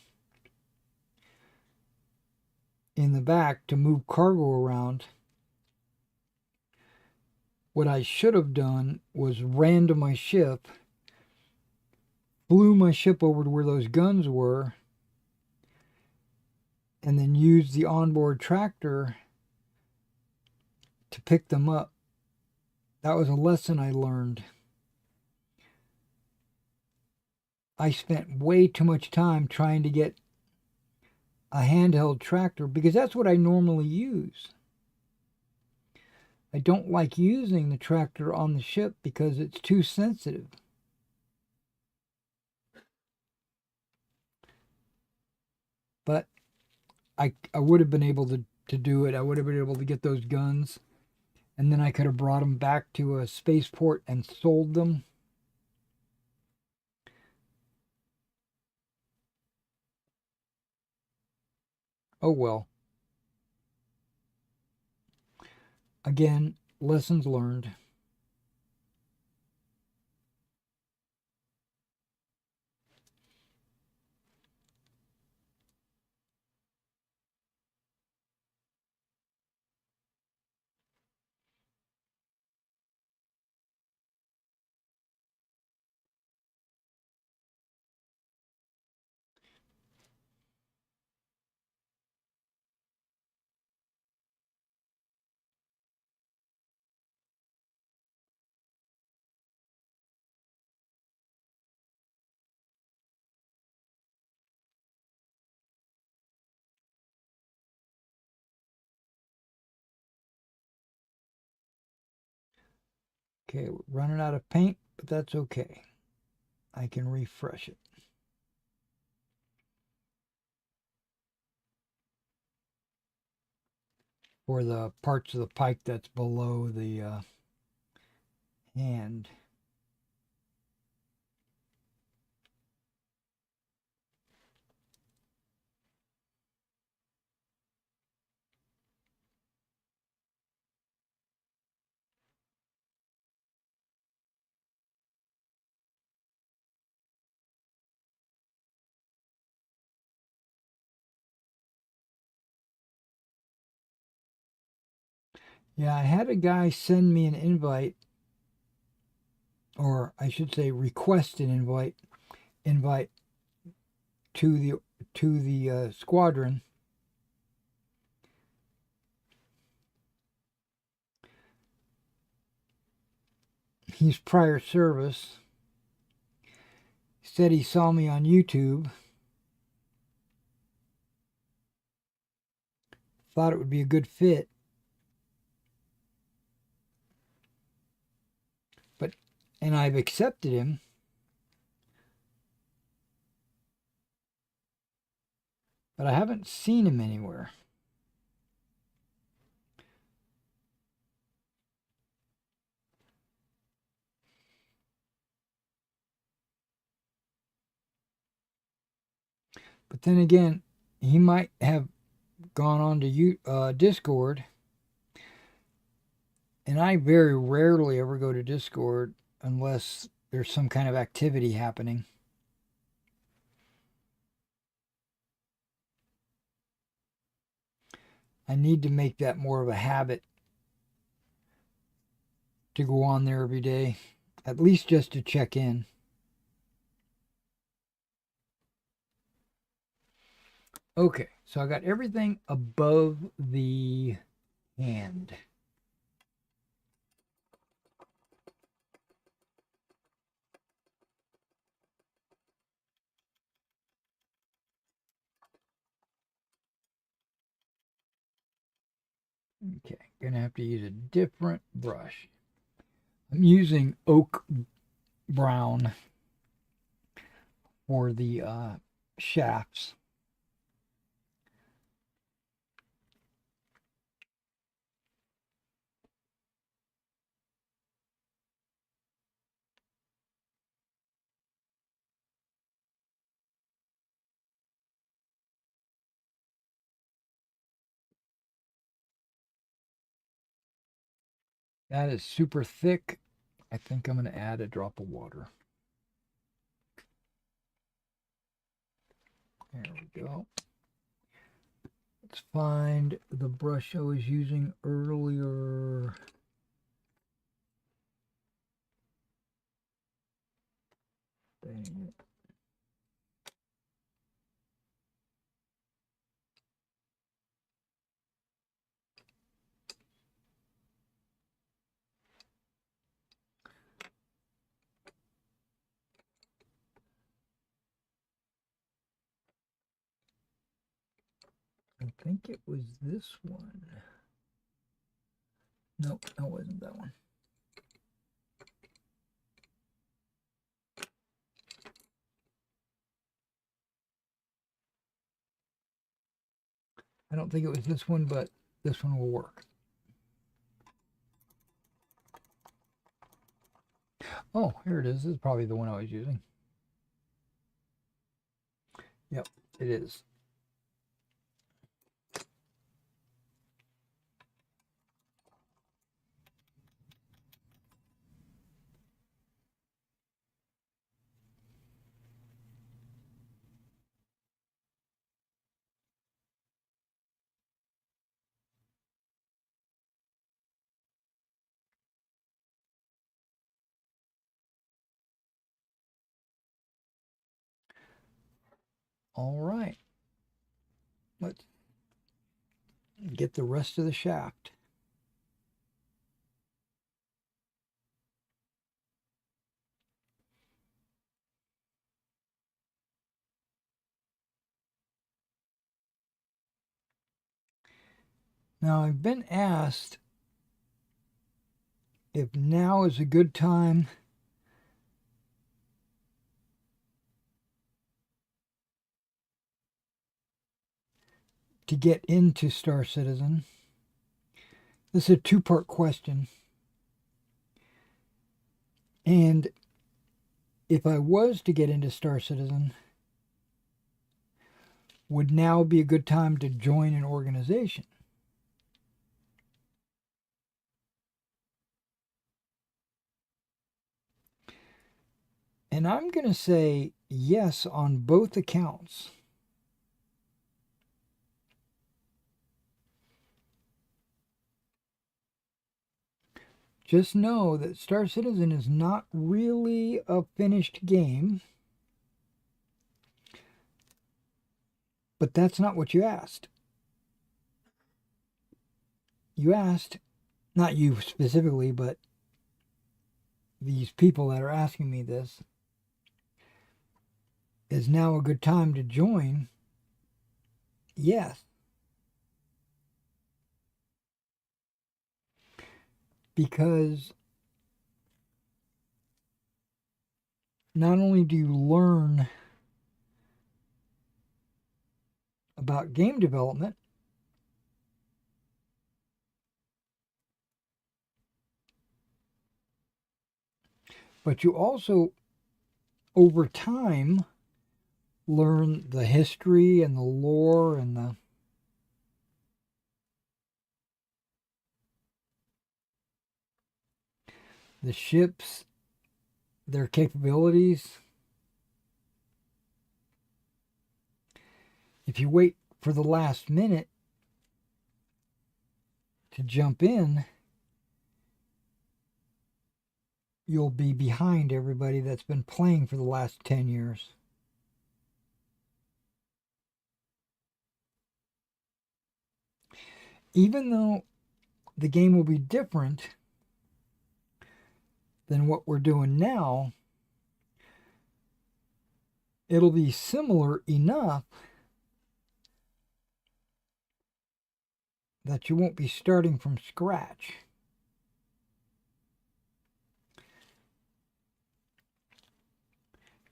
in the back to move cargo around. What I should have done was ran to my ship, flew my ship over to where those guns were, and then used the onboard tractor to pick them up. That was a lesson I learned. I spent way too much time trying to get a handheld tractor because that's what I normally use. I don't like using the tractor on the ship because it's too sensitive. But I would have been able to do it. I would have been able to get those guns, and then I could have brought them back to a spaceport and sold them. Oh well. Again, lessons learned. Okay, we're running out of paint, but that's okay. I can refresh it. For the parts of the pike that's below the hand. Yeah, I had a guy send me an invite, or I should say request an invite to the squadron. He's prior service. He said he saw me on YouTube. Thought it would be a good fit. And I've accepted him. But I haven't seen him anywhere. But then again, he might have gone on to Discord. And I very rarely ever go to Discord unless there's some kind of activity happening. I need to make that more of a habit to go on there every day, at least just to check in. Okay, so I got everything above the hand. Okay, gonna have to use a different brush. I'm using oak brown for the shafts. That is super thick. I think I'm going to add a drop of water. There we go. Let's find the brush I was using earlier. Dang it. I think it was this one. Nope, that wasn't that one. I don't think it was this one, but this one will work. Oh, here it is. This is probably the one I was using. Yep, it is. All right. Let's get the rest of the shaft. Now, I've been asked if now is a good time to get into Star Citizen. This is a two-part question. And if I was to get into Star Citizen, would now be a good time to join an organization? And I'm going to say yes on both accounts. just know that Star Citizen is not really a finished game. But that's not what you asked. You asked, not you specifically, but these people that are asking me this, is now a good time to join? Yes. Because not only do you learn about game development, but you also, over time, learn the history and the lore and the ships, their capabilities. If you wait for the last minute to jump in, you'll be behind everybody that's been playing for the last 10 years. Even though the game will be different than what we're doing now, it'll be similar enough that you won't be starting from scratch.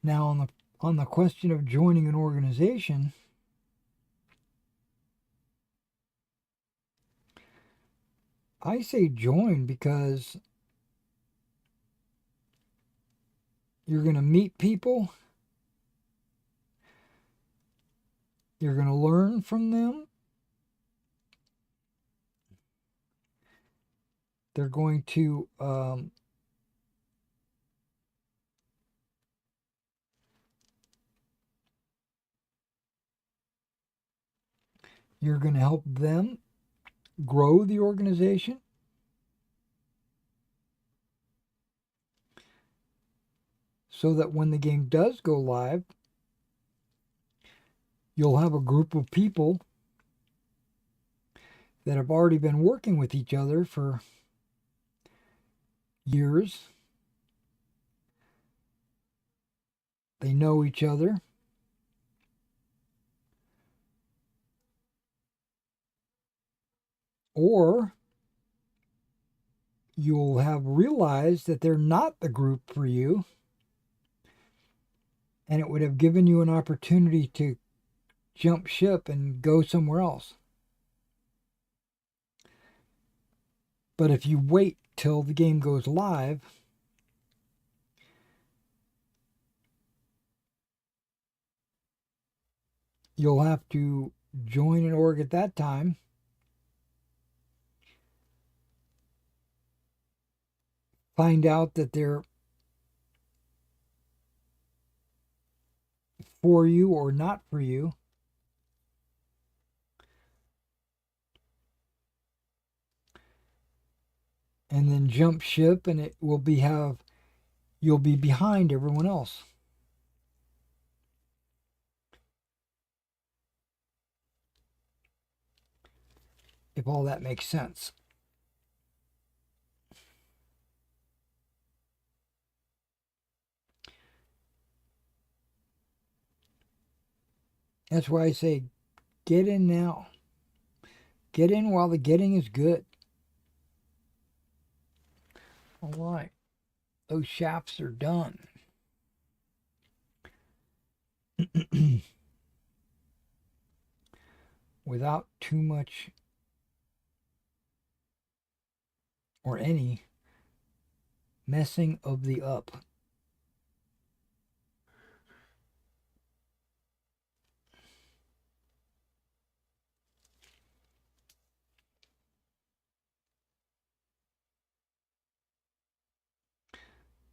Now, on the question of joining an organization, I say join because you're going to meet people, you're going to learn from them, they're going to you're going to help them grow the organization. So that when the game does go live, you'll have a group of people that have already been working with each other for years. They know each other. Or you'll have realized that they're not the group for you, and it would have given you an opportunity to jump ship and go somewhere else. But if you wait till the game goes live, you'll have to join an org at that time, find out that they're for you or not for you, and then jump ship, and it will be you'll be behind everyone else. If all that makes sense. That's why I say get in now. Get in while the getting is good. All right. Those shafts are done. Without too much or any messing of the up.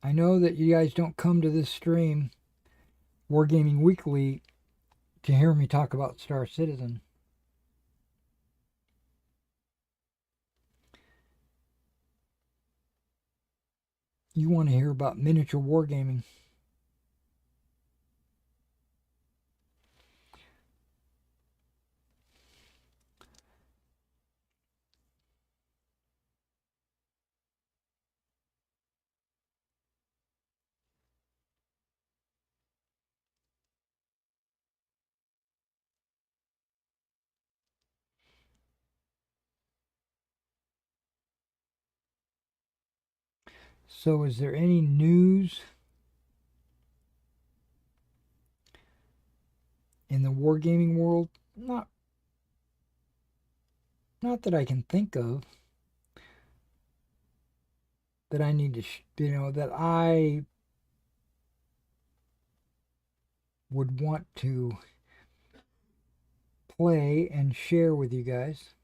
I know that you guys don't come to this stream, Wargaming Weekly, to hear me talk about Star Citizen. you want to hear about miniature wargaming. So is there any news in the wargaming world? Not that I can think of that I need to, that I would want to play and share with you guys.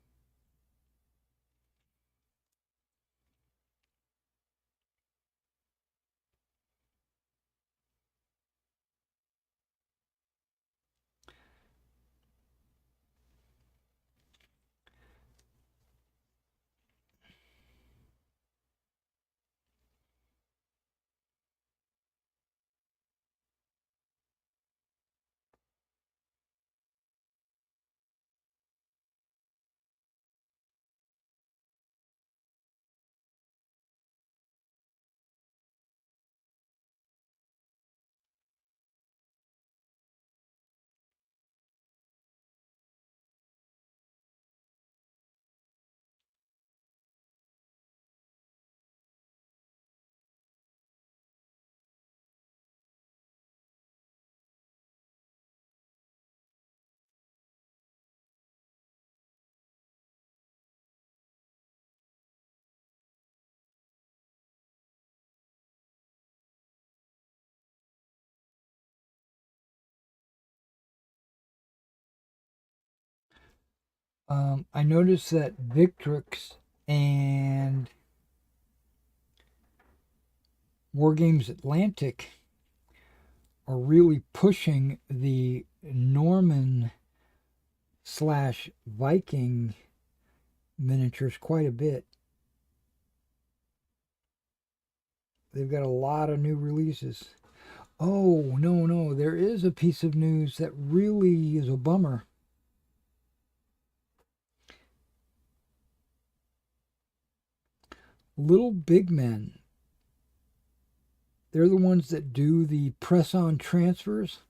I noticed that Victrix and Wargames Atlantic are really pushing the Norman slash Viking miniatures quite a bit. They've got a lot of new releases. Oh, no, there is a piece of news that really is a bummer. Little Big Men. They're the ones that do the press-on transfers.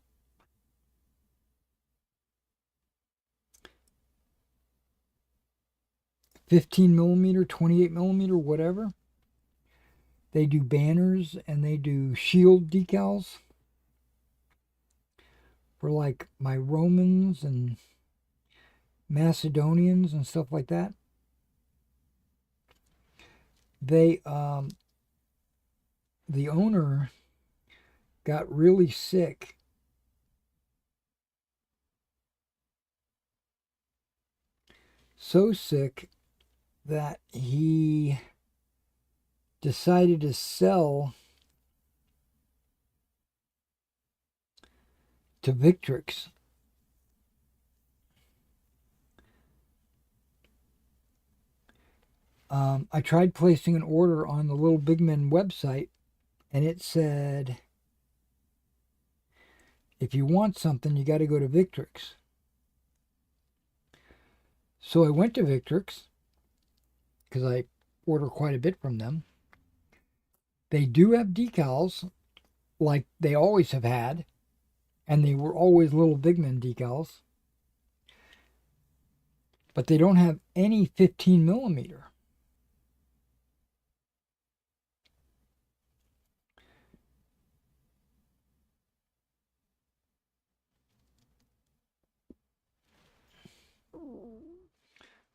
$15mm, $28mm, whatever. They do banners and they do shield decals for like my Romans and Macedonians and stuff like that. They the owner got really sick. So sick that he decided to sell to Victrix. I tried placing an order on the Little Big Men website, and it said, if you want something, you got to go to Victrix. So I went to Victrix because I order quite a bit from them. They do have decals like they always have had, and they were always Little Big Men decals, but they don't have any 15mm.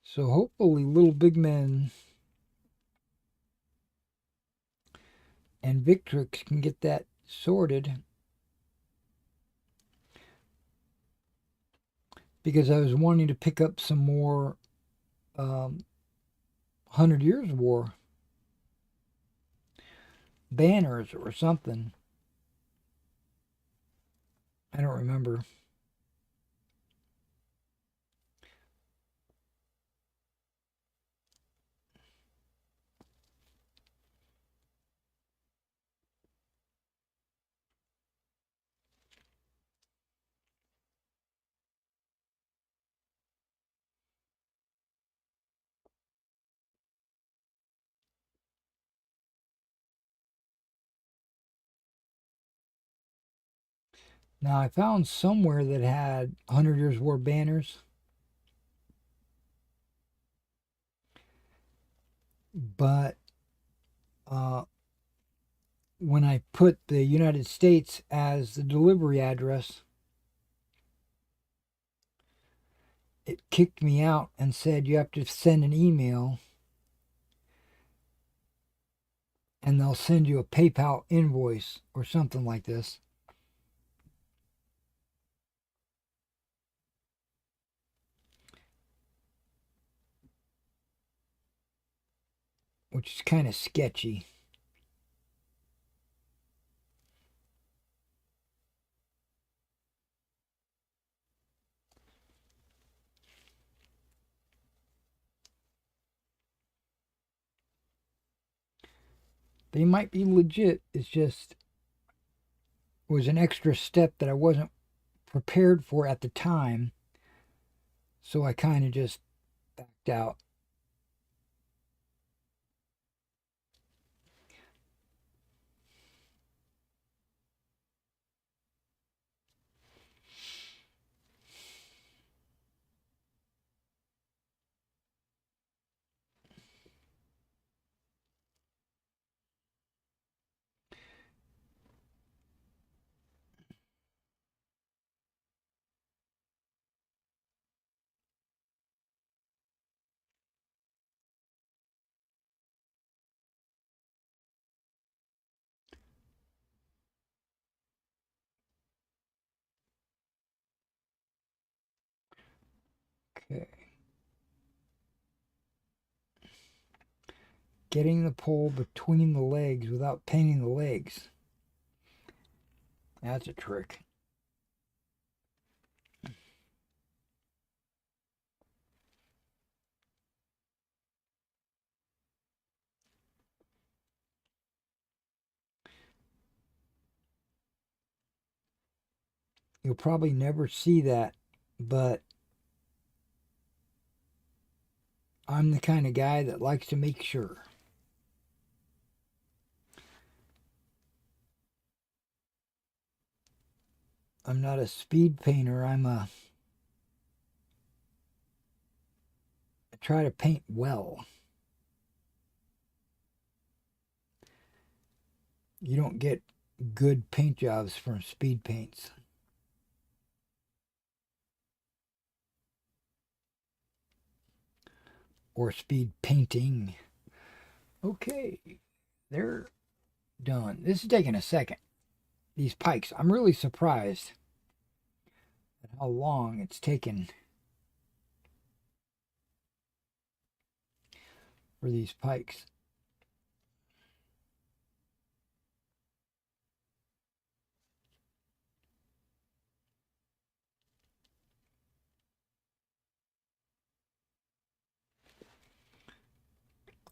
So hopefully Little Big Men and Victrix can get that sorted, because I was wanting to pick up some more 100 Years War banners or something. I don't remember. Now, I found somewhere that had 100 Years War banners, but uh, when I put the United States as the delivery address, it kicked me out and said you have to send an email and they'll send you a PayPal invoice or something like this. Which is kind of sketchy. They might be legit. It's just it was an extra step that I wasn't prepared for at the time. So I kind of just backed out. Okay. Getting the pole between the legs without painting the legs. That's a trick. You'll probably never see that, but I'm the kind of guy that likes to make sure. I'm not a speed painter. I try to paint well. You don't get good paint jobs from speed paints. Or speed painting. Okay, they're done. This is taking a second. These pikes, I'm really surprised at how long it's taken for these pikes.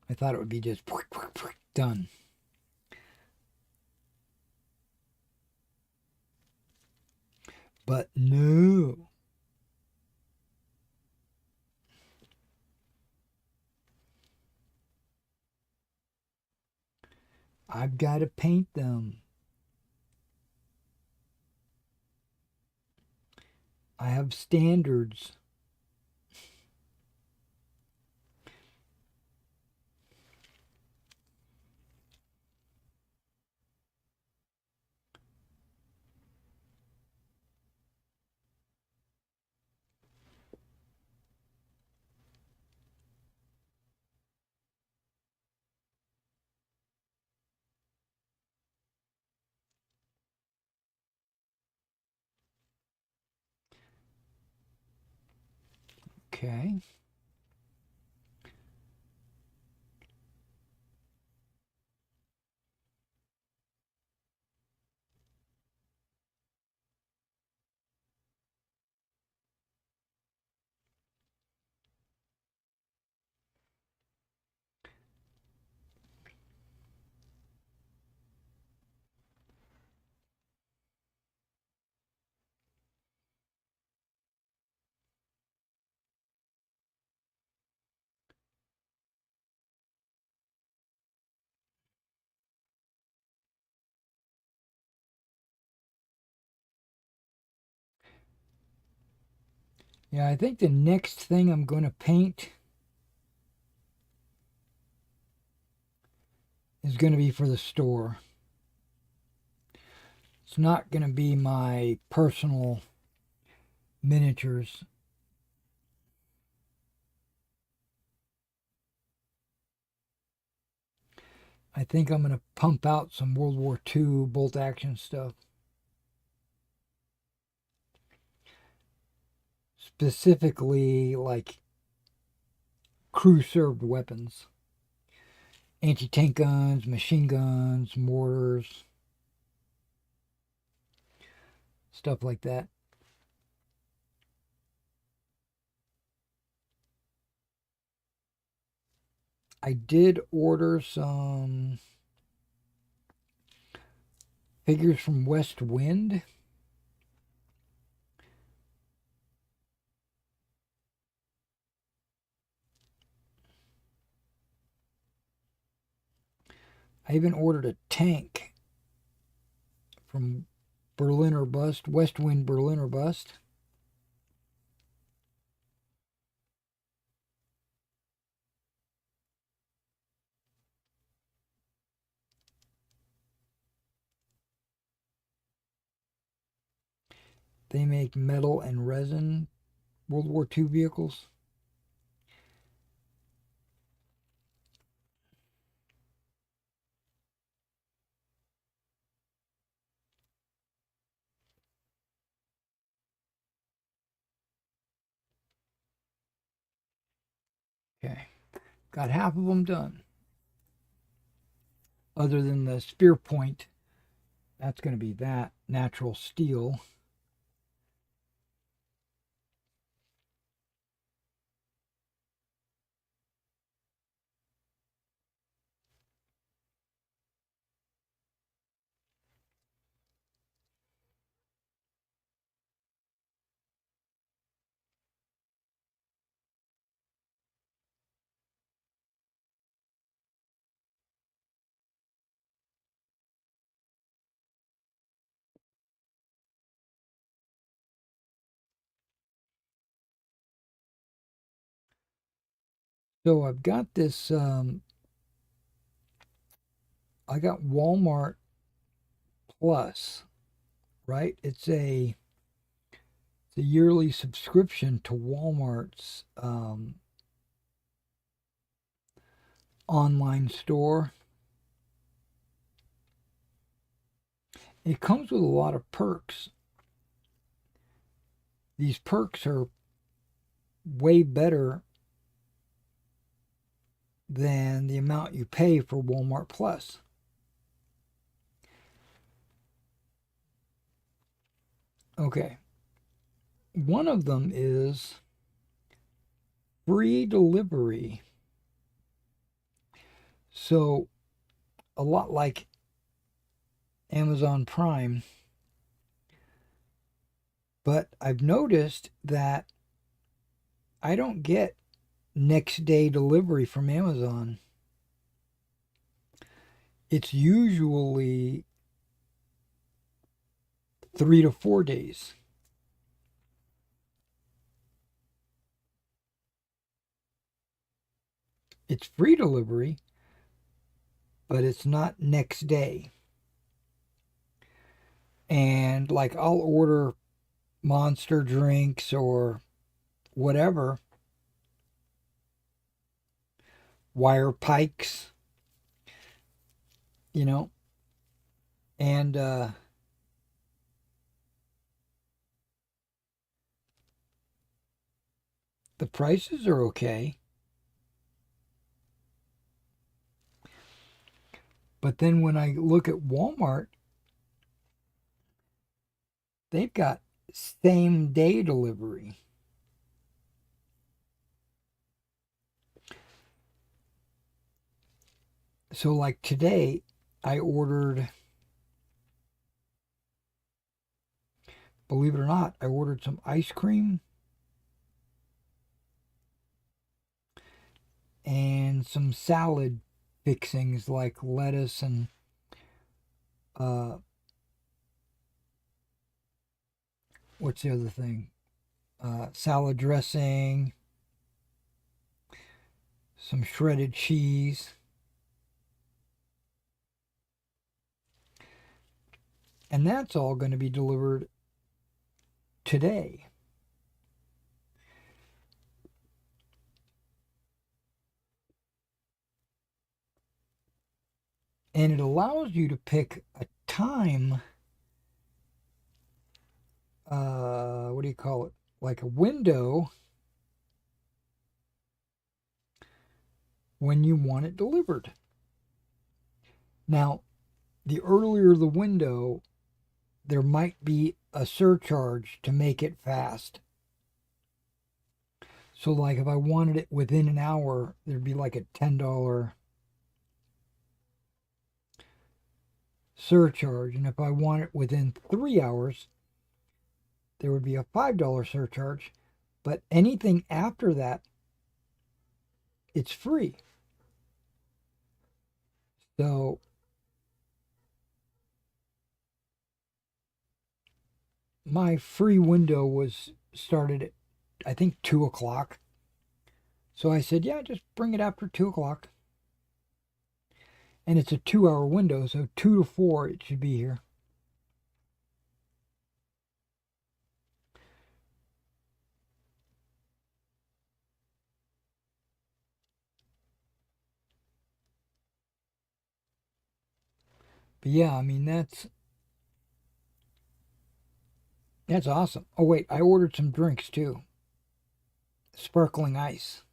I thought it would be just done. But no. I've got to paint them. I have standards. Okay. Yeah, I think the next thing I'm going to paint is going to be for the store. It's not going to be my personal miniatures. I think I'm going to pump out some World War II bolt action stuff. Specifically, like crew served weapons, anti tank guns, machine guns, mortars, stuff like that. I did order some figures from West Wind. I even ordered a tank from Berliner Bust, West Wind Berliner Bust. They make metal and resin World War II vehicles. Okay, got half of them done. Other than the spear point, that's going to be that natural steel. So I've got this, I got Walmart Plus, right? It's a yearly subscription to Walmart's online store. It comes with a lot of perks. These perks are way better than the amount you pay for Walmart Plus. Okay. One of them is free delivery. So, a lot like Amazon Prime, but I've noticed that I don't get next day delivery from Amazon. It's usually 3 to 4 days. It's free delivery, but it's not next day. And like I'll order Monster drinks or whatever, wire pikes, you know, and the prices are okay. But then when I look at Walmart, they've got same day delivery. So, like today, I ordered, believe it or not, I ordered some ice cream and some salad fixings like lettuce and uh, what's the other thing? salad dressing, some shredded cheese. And that's all going to be delivered today. And it allows you to pick a time, what do you call it? Like a window when you want it delivered. Now, the earlier the window, there might be a surcharge to make it fast. So, like if I wanted it within an hour, there'd be like a $10 surcharge. And if I want it within 3 hours, there would be a $5 surcharge. But anything after that, it's free. So, my free window was started at, I think, 2 o'clock. So I said, yeah, just bring it after 2 o'clock. And it's a 2 hour window, so 2 to 4 it should be here. But yeah, I mean, that's awesome. Oh, wait, I ordered some drinks too. Sparkling ice,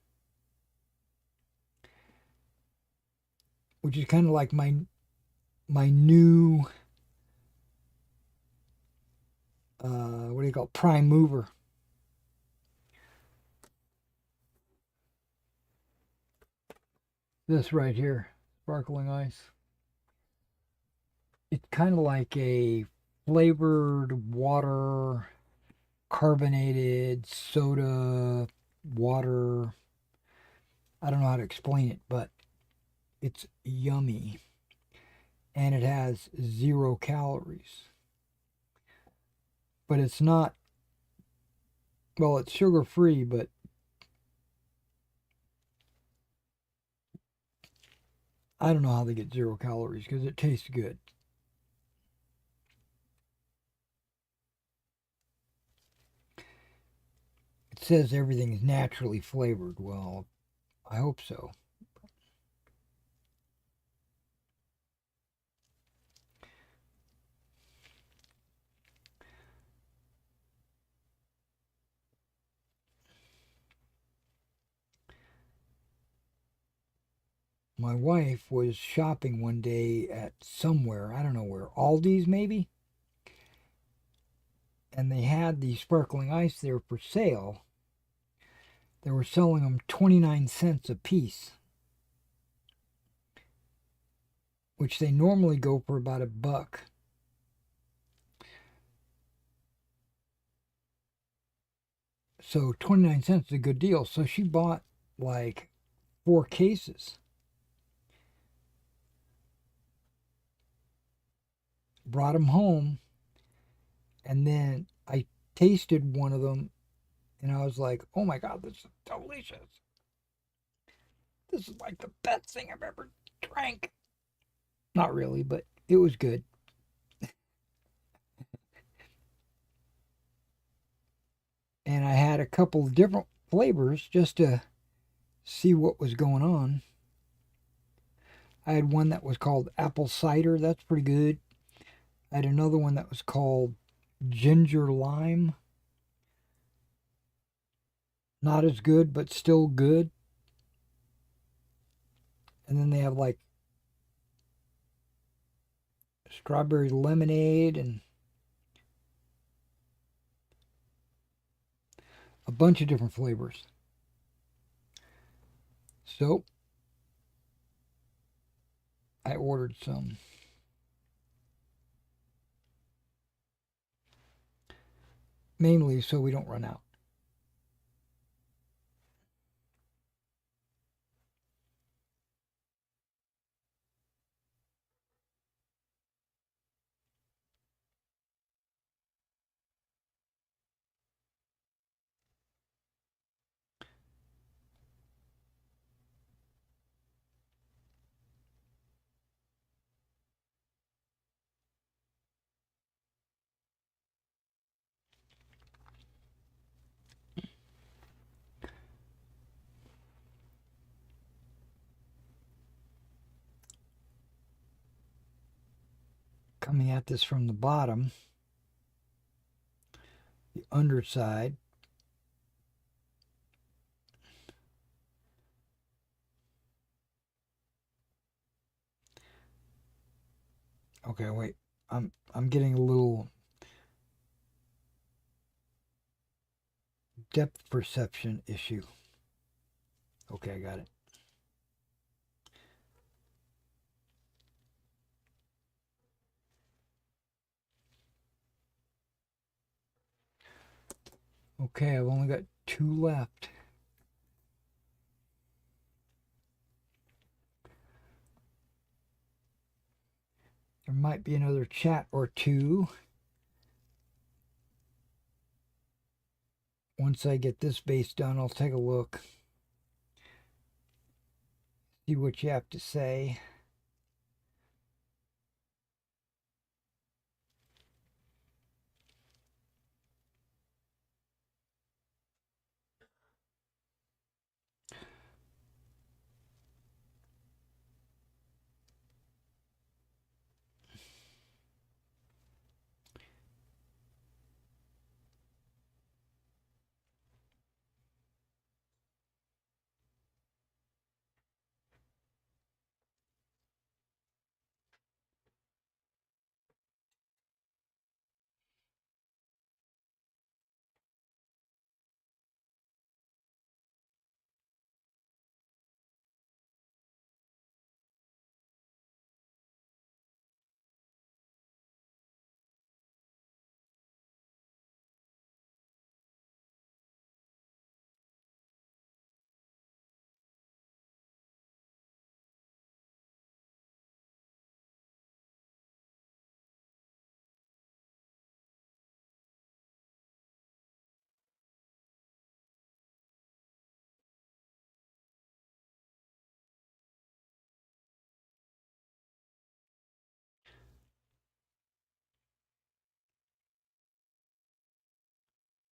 which is kind of like my new what do you call it? Prime mover. This right here, sparkling ice. It's kind of like a flavored water, carbonated soda, water. I don't know how to explain it, but it's yummy. And it has 0 calories. But it's not, well, it's sugar free, but I don't know how they get 0 calories because it tastes good. It says everything is naturally flavored. Well, I hope so. My wife was shopping one day at somewhere, I don't know where, Aldi's maybe? And they had the sparkling ice there for sale. They were selling them 29 cents a piece, which they normally go for about $1. So 29 cents is a good deal. So she bought like 4 cases, brought them home, and then I tasted one of them and I was like, oh my God, this is delicious. This is like the best thing I've ever drank. Not really, but it was good. And I had a couple of different flavors just to see what was going on. I had one that was called apple cider. That's pretty good. I had another one that was called ginger lime. Not as good, but still good. And then they have like strawberry lemonade and a bunch of different flavors. So I ordered some. Mainly so we don't run out. coming at this from the bottom, the underside. Okay, wait. I'm getting a little depth perception issue. Okay, I got it. Okay, I've only got 2 left. There might be another chat or 2. Once I get this base done, I'll take a look. See what you have to say.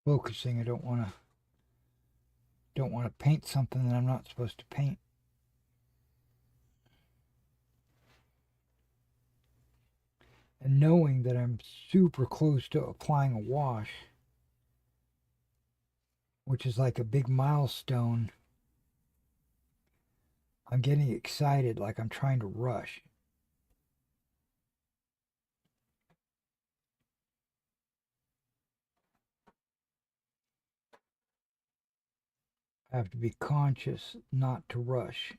Focusing, I don't want to paint something that I'm not supposed to paint. And knowing that I'm super close to applying a wash, which is like a big milestone, I'm getting excited like I'm trying to rush. I have to be conscious not to rush.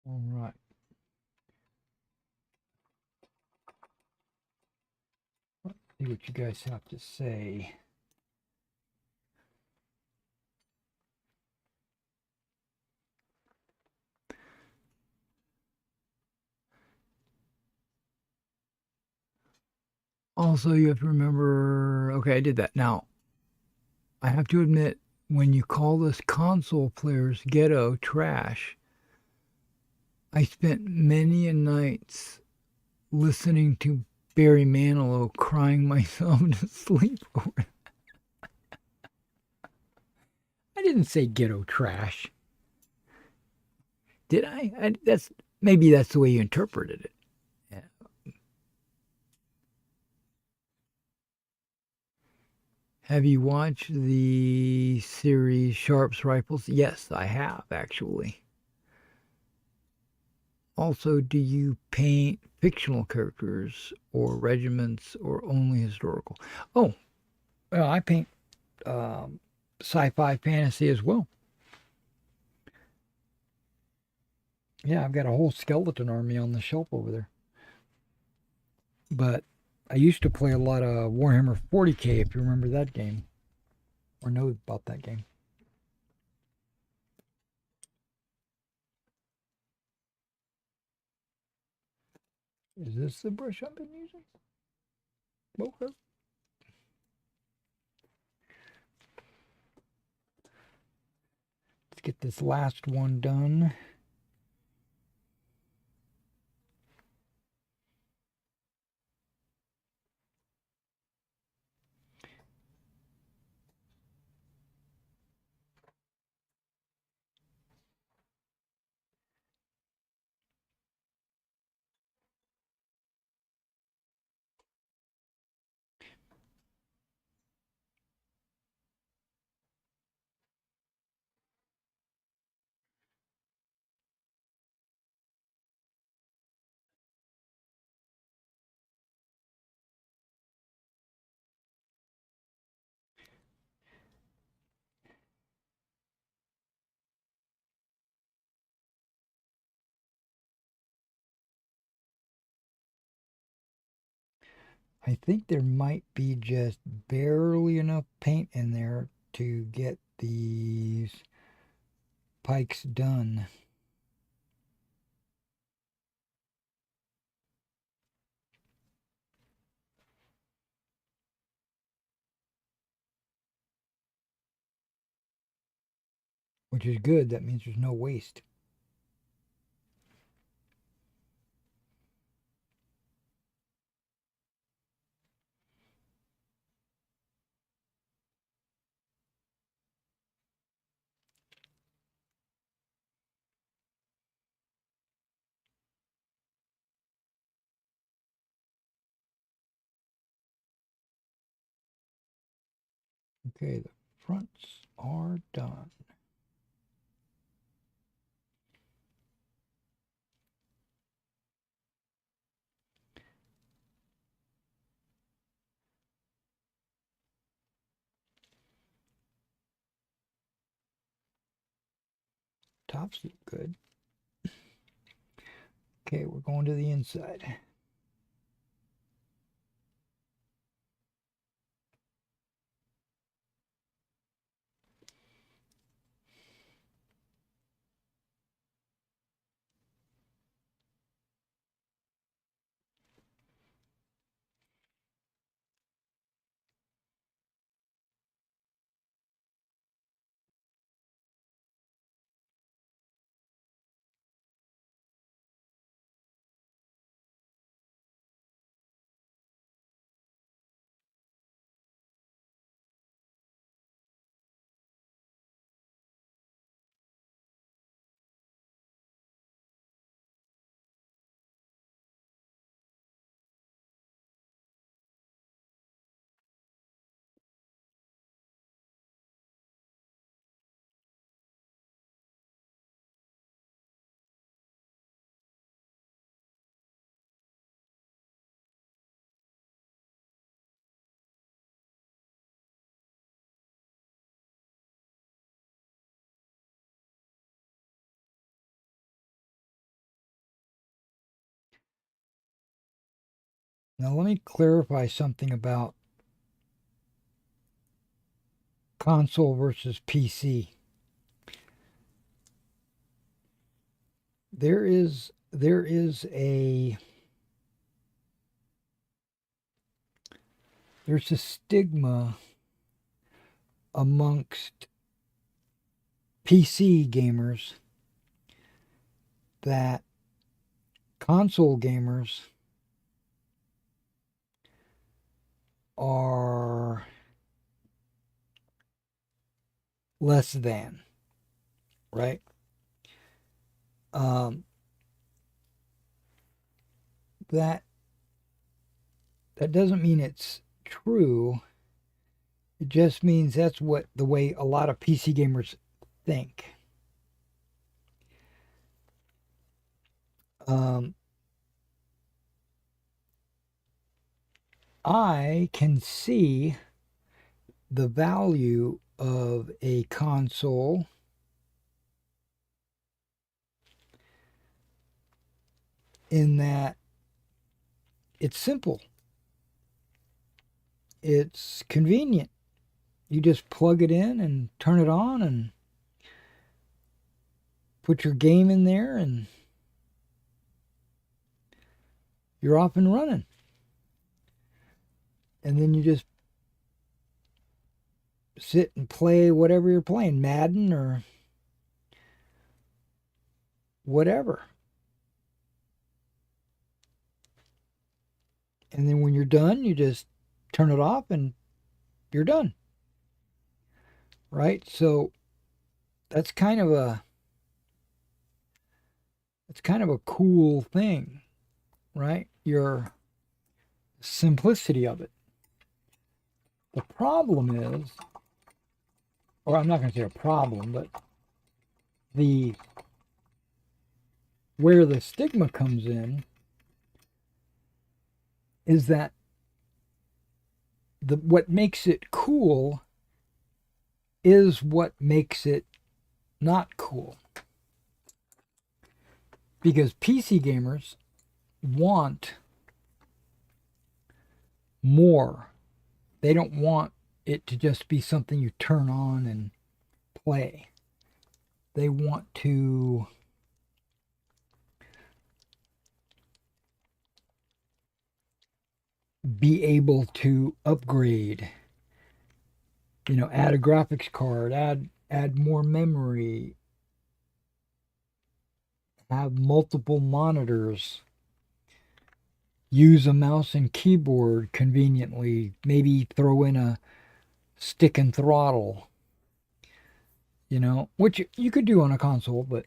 All right. Let's see what you guys have to say. Also, you have to remember. Okay, I did that. Now, I have to admit, when you call this console players ghetto trash, I spent many a nights listening to Barry Manilow crying myself to sleep over it. I didn't say ghetto trash. Did I? That's maybe that's the way you interpreted it. Yeah. Have you watched the series Sharp's Rifles? Yes, I have actually. Also, do you paint fictional characters or regiments or only historical? Oh, well, I paint um, sci-fi fantasy as well. Yeah, I've got a whole skeleton army on the shelf over there. But I used to play a lot of Warhammer 40K, if you remember that game or know about that game. Is this the brush I've been using? Okay. Let's get this last one done. I think there might be just barely enough paint in there to get these pikes done. Which is good. That means there's no waste. Okay, the fronts are done. Tops look good. Okay, we're going to the inside. Now, let me clarify something about console versus PC. There's a stigma amongst PC gamers that console gamers are less than, right? That doesn't mean it's true. It just means that's what the way a lot of PC gamers think. I can see the value of a console in that it's simple. It's convenient. You just plug it in and turn it on and put your game in there and you're off and running. And then you just sit and play whatever you're playing, Madden or whatever. And then when you're done, you just turn it off and you're done. Right? So that's kind of a cool thing, right? Your simplicity of it. The problem is, or I'm not going to say a problem, but where the stigma comes in is that what makes it cool is what makes it not cool. Because PC gamers want more. They don't want it to just be something you turn on and play. They want to be able to upgrade, add a graphics card, add more memory, have multiple monitors, use a mouse and keyboard conveniently, maybe throw in a stick and throttle, which you could do on a console, but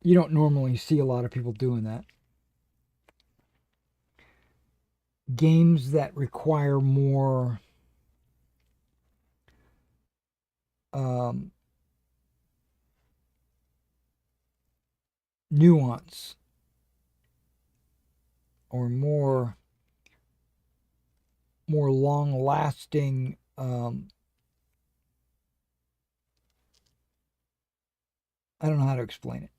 you don't normally see a lot of people doing that. Games that require more nuance or more long lasting I don't know how to explain it.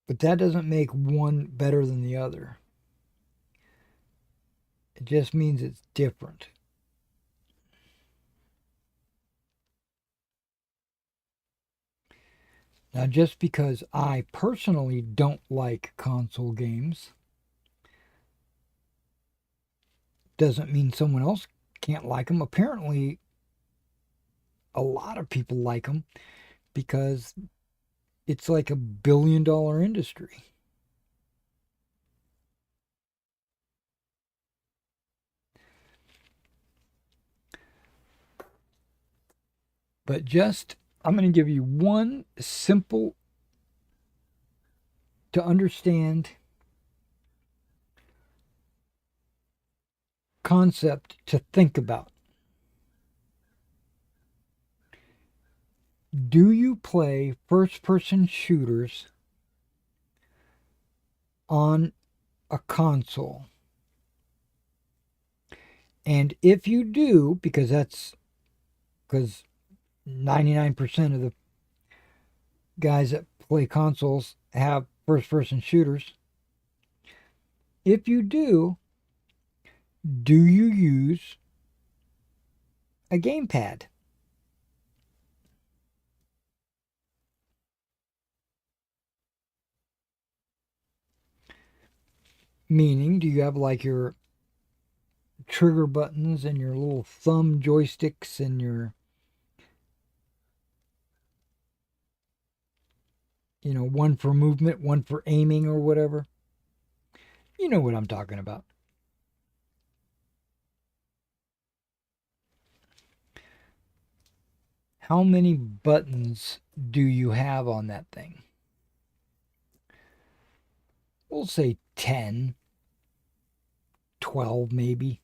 But that doesn't make one better than the other. It just means it's different. Now, just because I personally don't like console games doesn't mean someone else can't like them. Apparently, a lot of people like them because it's like $1 billion industry. But I'm going to give you one simple to understand concept to think about. Do you play first-person shooters on a console? And if you do, because 99% of the guys that play consoles have first-person shooters. If you do you use a gamepad? Meaning, do you have like your trigger buttons and your little thumb joysticks and your, one for movement, one for aiming or whatever? You know what I'm talking about. How many buttons do you have on that thing? We'll say 10, 12 maybe.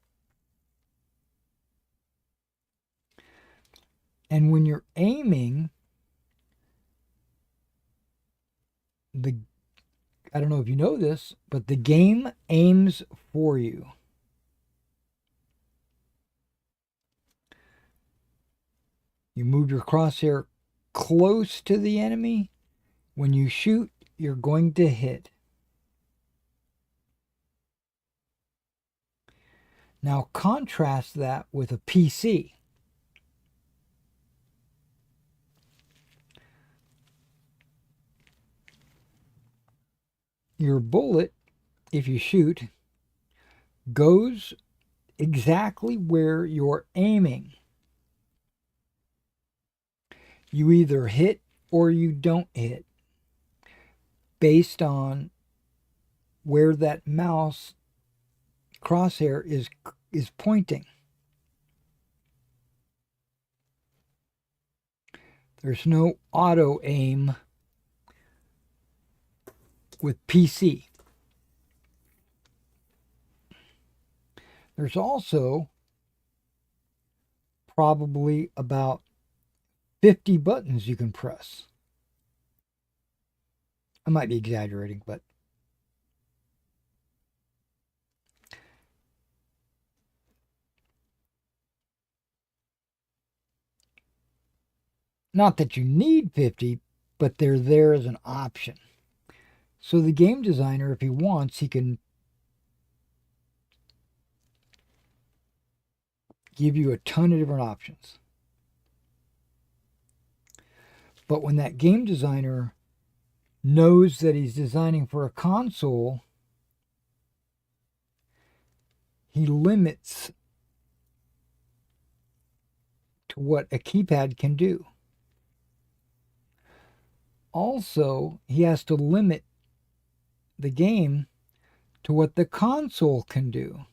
And when you're aiming, I don't know if you know this, but the game aims for you. You move your crosshair close to the enemy. When you shoot, you're going to hit. Now contrast that with a PC. Your bullet, if you shoot, goes exactly where you're aiming. You either hit or you don't hit based on where that mouse crosshair is pointing. There's no auto aim with PC. There's also probably about 50 buttons you can press. I might be exaggerating, but not that you need 50, but they're there as an option. So the game designer, if he wants, he can give you a ton of different options. But when that game designer knows that he's designing for a console, he limits to what a keypad can do. Also, he has to limit the game to what the console can do.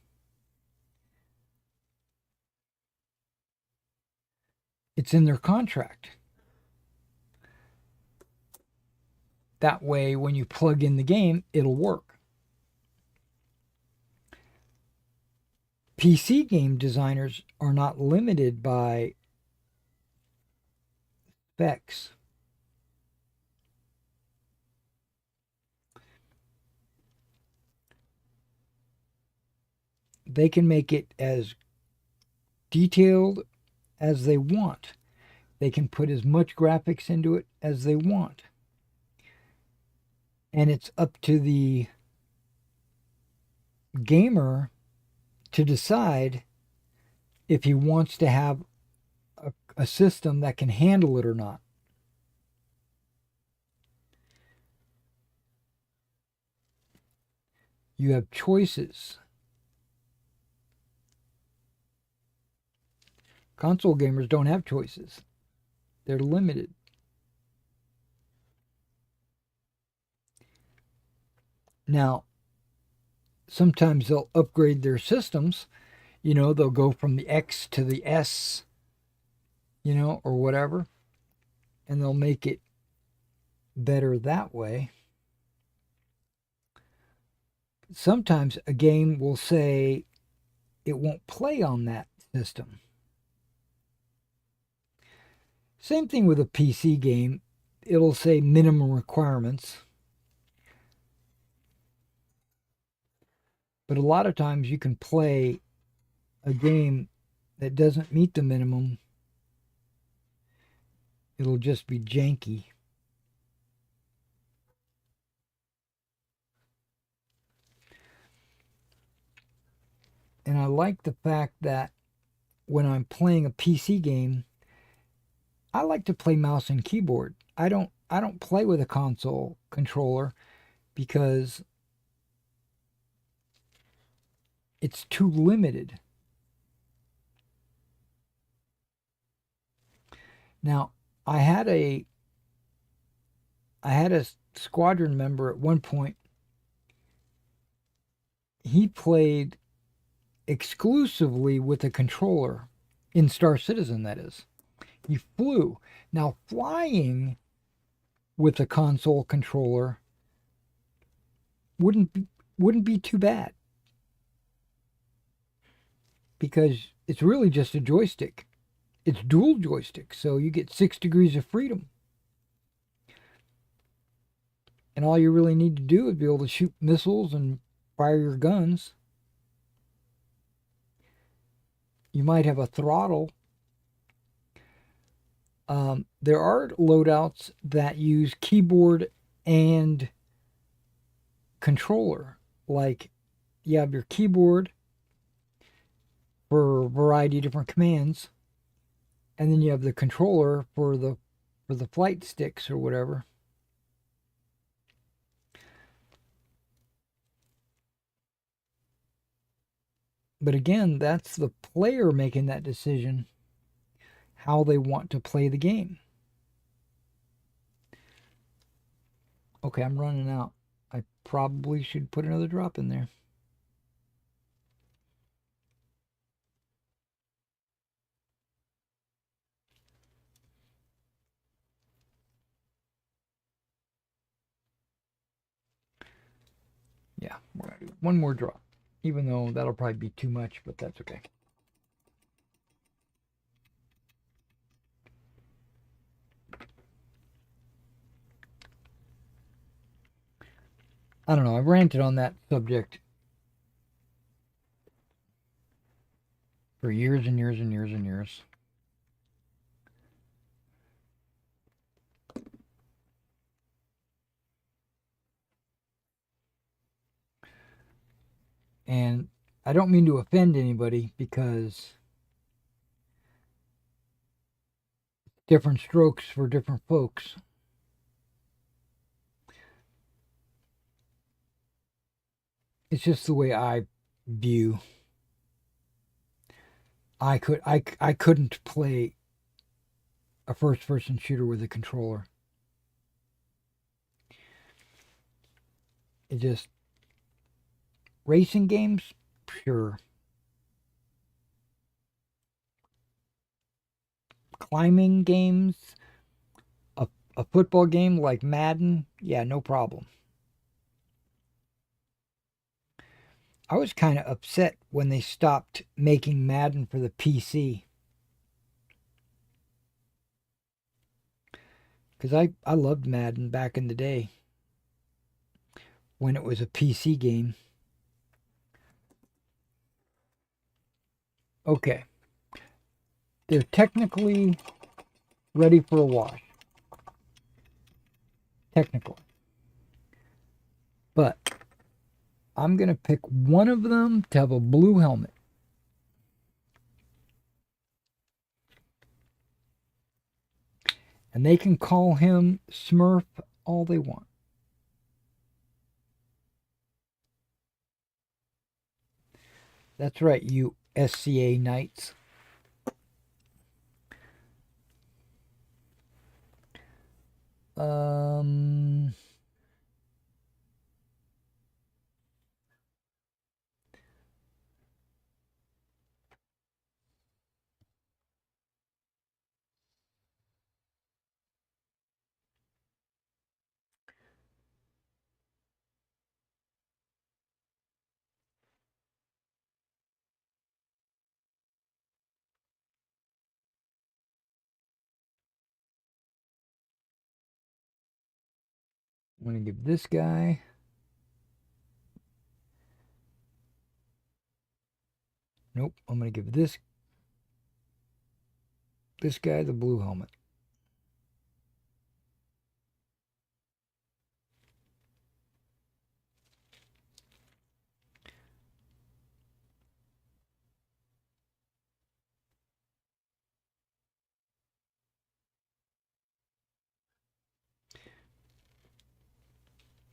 It's in their contract. That way, when you plug in the game, it'll work. PC game designers are not limited by specs. They can make it as detailed as they want. They can put as much graphics into it as they want. And it's up to the gamer to decide if he wants to have a system that can handle it or not. You have choices. Console gamers don't have choices. They're limited. Now, sometimes they'll upgrade their systems. They'll go from the X to the S, or whatever. And they'll make it better that way. Sometimes a game will say it won't play on that system. Same thing with a PC game. It'll say minimum requirements. But a lot of times you can play a game that doesn't meet the minimum. It'll just be janky. And I like the fact that when I'm playing a PC game, I like to play mouse and keyboard. I don't play with a console controller because it's too limited. Now, I had a I had a squadron member at one point. He played exclusively with a controller in Star Citizen, that is. He flew. Now, flying with a console controller wouldn't be, wouldn't be too bad because it's really just a joystick. It's dual joystick, so you get 6 degrees of freedom. And all you really need to do is be able to shoot missiles and fire your guns. You might have a throttle. There are loadouts that use keyboard and controller. Like you have your keyboard for a variety of different commands, and then you have the controller for the flight sticks or whatever. But again, that's the player making that decision how they want to play the game. Okay, I'm running out. I probably should put another drop in there. Yeah, we're gonna do one more drop. Even though that'll probably be too much, but that's okay. I don't know. I've ranted on that subject for years and years and years and years. And I don't mean to offend anybody because different strokes for different folks. It's just the way I view. I couldn't play a first person shooter with a controller. It just racing games, sure. Climbing games, a football game like Madden, yeah, no problem. I was kind of upset when they stopped making Madden for the PC. Because I loved Madden back in the day when it was a PC game. Okay. They're technically ready for a wash. Technically. But I'm going to pick one of them to have a blue helmet. And they can call him Smurf all they want. That's right, you SCA Knights. Um, I'm going to give this guy. Nope, I'm going to give this guy the blue helmet.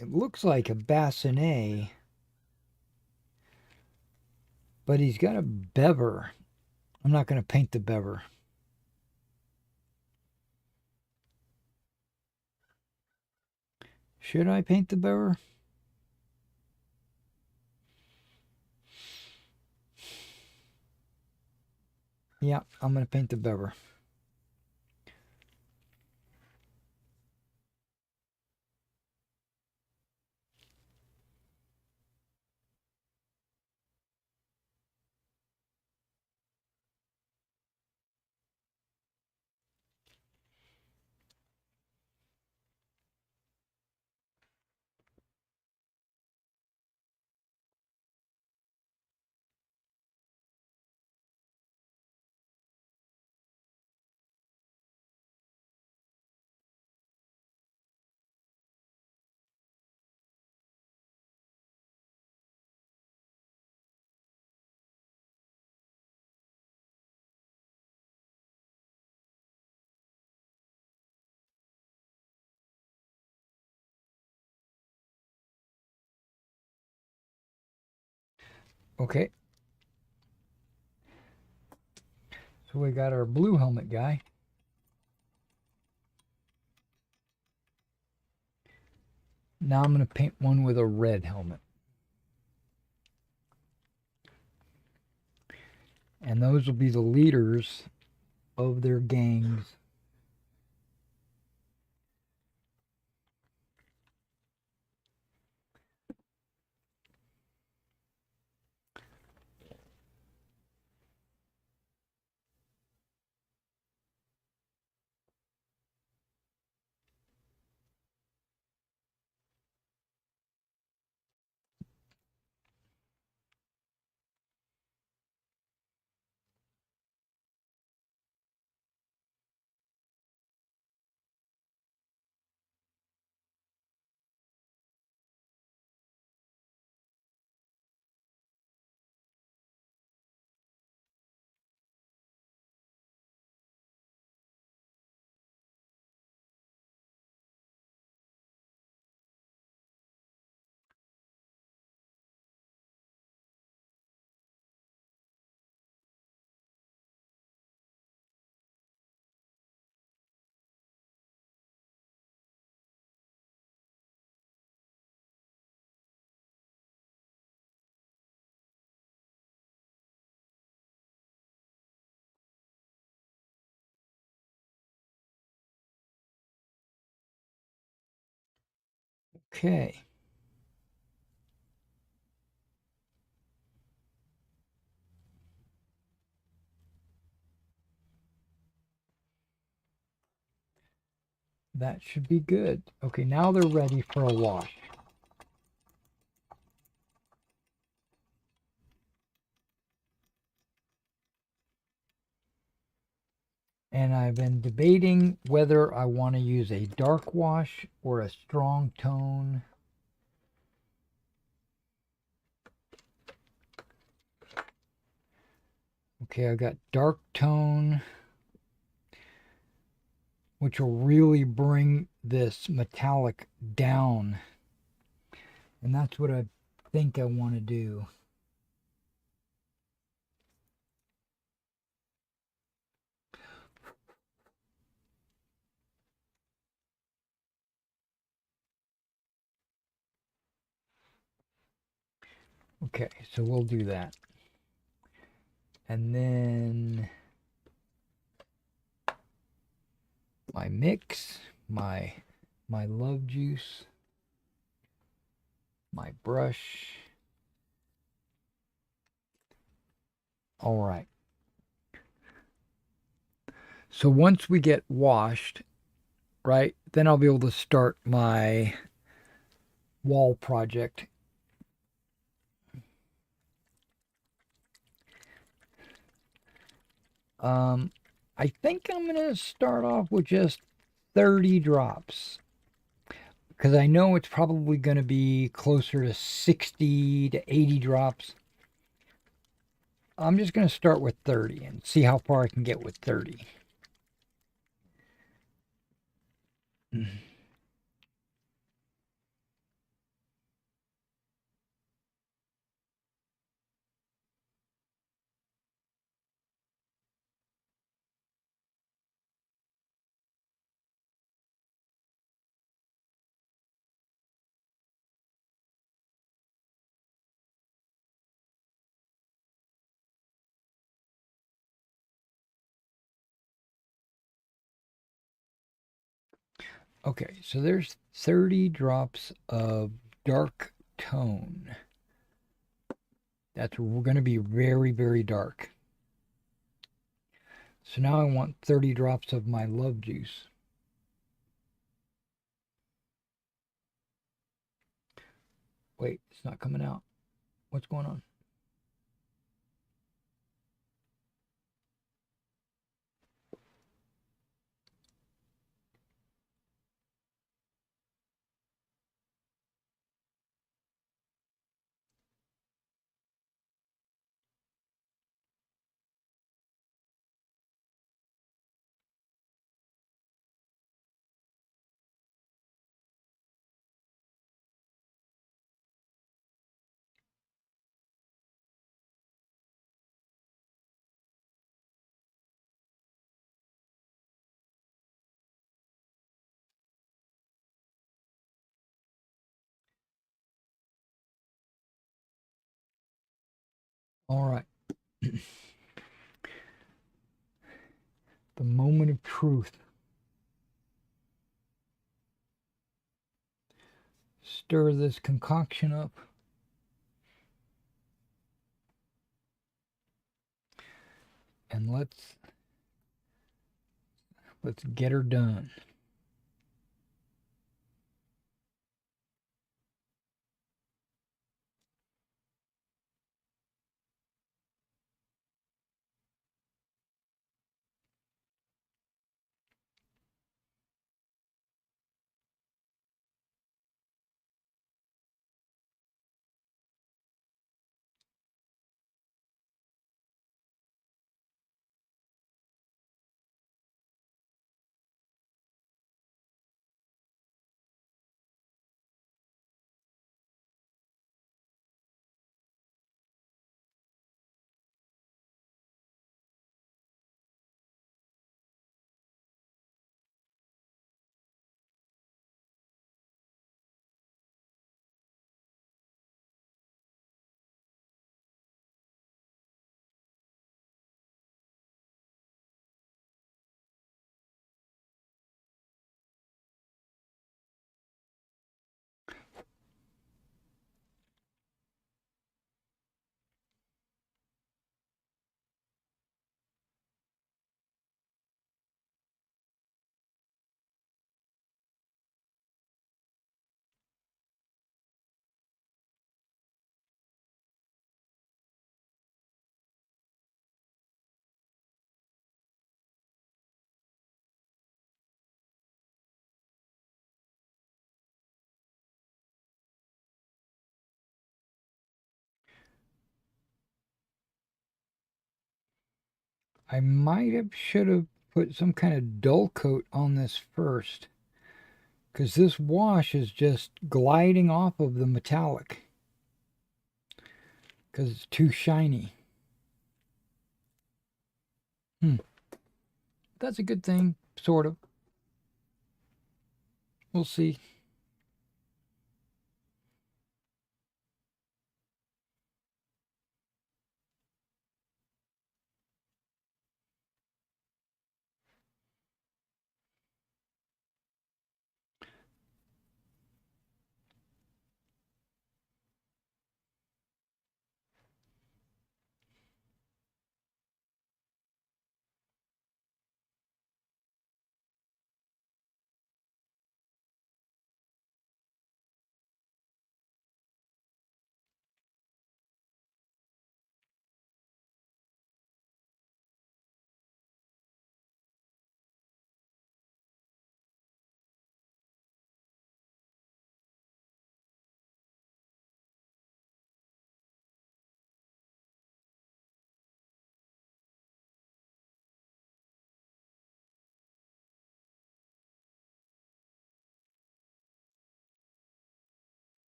It looks like a bassinet, but he's got a bever. I'm not going to paint the bever. Should I paint the bever? Yeah, I'm going to paint the bever. Okay. So we got our blue helmet guy. Now I'm going to paint one with a red helmet. And those will be the leaders of their gangs. Okay. That should be good. Okay, now they're ready for a wash. And I've been debating whether I want to use a dark wash or a strong tone. Okay, I've got dark tone, which will really bring this metallic down. And that's what I think I want to do. Okay, so we'll do that. And then my mix, my love juice, my brush. All right. So once we get washed, right, then I'll be able to start my wall project. I think I'm going to start off with just 30 drops, because I know it's probably going to be closer to 60 to 80 drops. I'm just going to start with 30 and see how far I can get with 30. Okay, so there's 30 drops of dark tone. That's going to be very, very dark. So now I want 30 drops of my love juice. Wait, it's not coming out. What's going on? All right. The moment of truth. Stir this concoction up. And let's get her done. I should have put some kind of dull coat on this first, because this wash is just gliding off of the metallic because it's too shiny. That's a good thing, sort of. We'll see.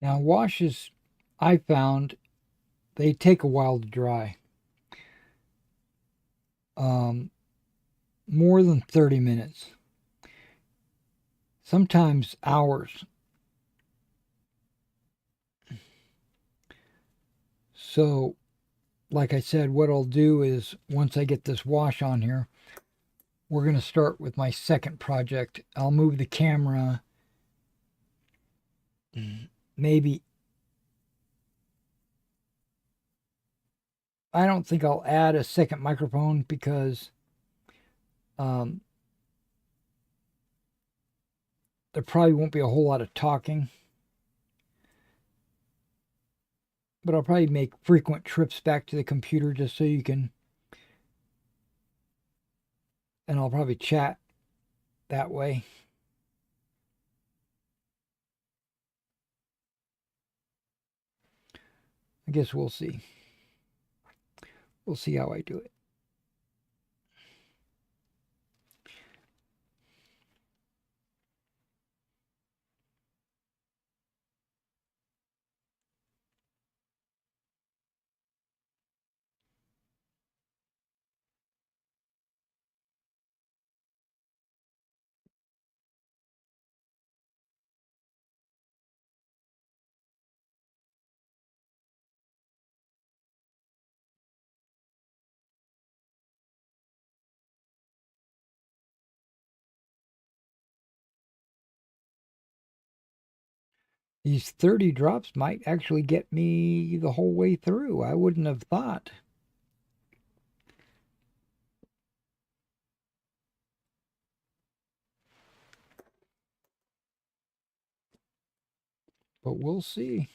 Now, washes I found they take a while to dry. Um, More than 30 minutes, sometimes hours. So, like I said, what I'll do is once I get this wash on here, we're going to start with my second project. I'll move the camera maybe. I don't think I'll add a second microphone because there probably won't be a whole lot of talking. But I'll probably make frequent trips back to the computer just so you can. And I'll probably chat that way. I guess we'll see. We'll see how I do it. These 30 drops might actually get me the whole way through. I wouldn't have thought. But we'll see.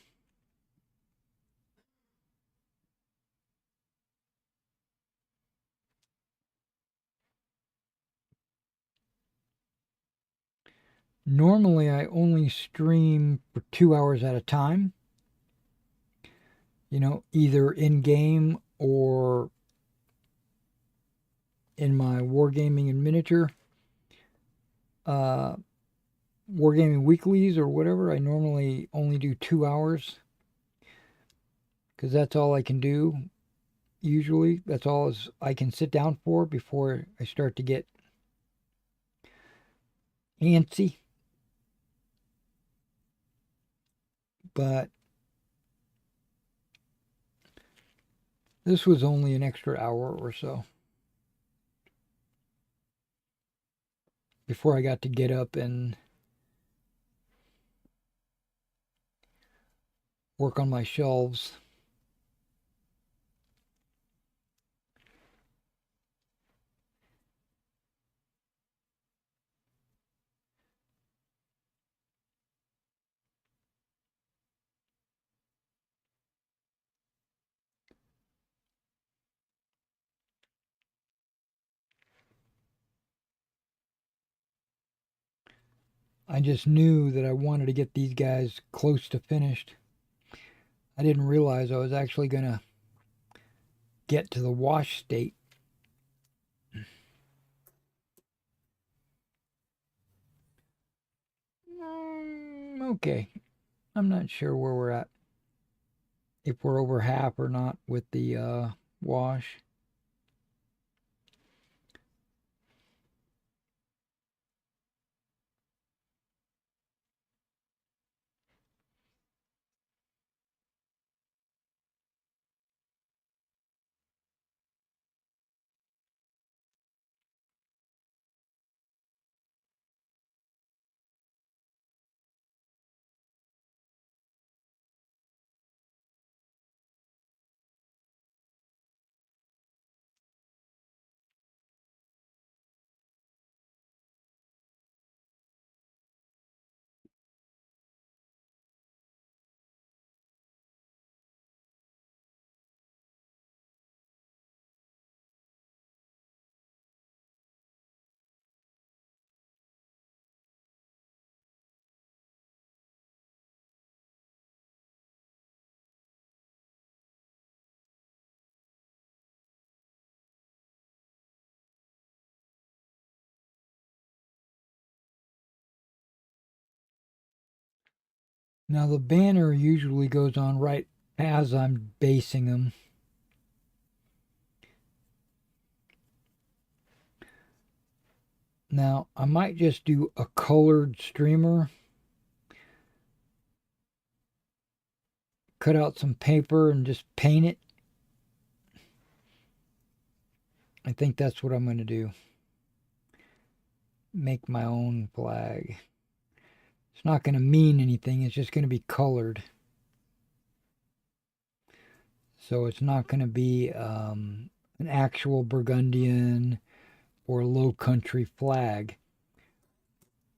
Normally, I only stream for 2 hours at a time. You know, either in game or in my Wargaming and miniature. Wargaming weeklies or whatever. I normally only do 2 hours because that's all I can do. Usually, that's all I can sit down for before I start to get antsy. But this was only an extra hour or so before I got to get up and work on my shelves. I just knew that I wanted to get these guys close to finished. I didn't realize I was actually going to get to the wash state. Okay. I'm not sure where we're at. If we're over half or not with the wash. Now the banner usually goes on right as I'm basing them. Now I might just do a colored streamer. Cut out some paper and just paint it. I think that's what I'm going to do. make my own flag. It's not going to mean anything. It's just going to be colored. So it's not going to be an actual Burgundian or Low Country flag,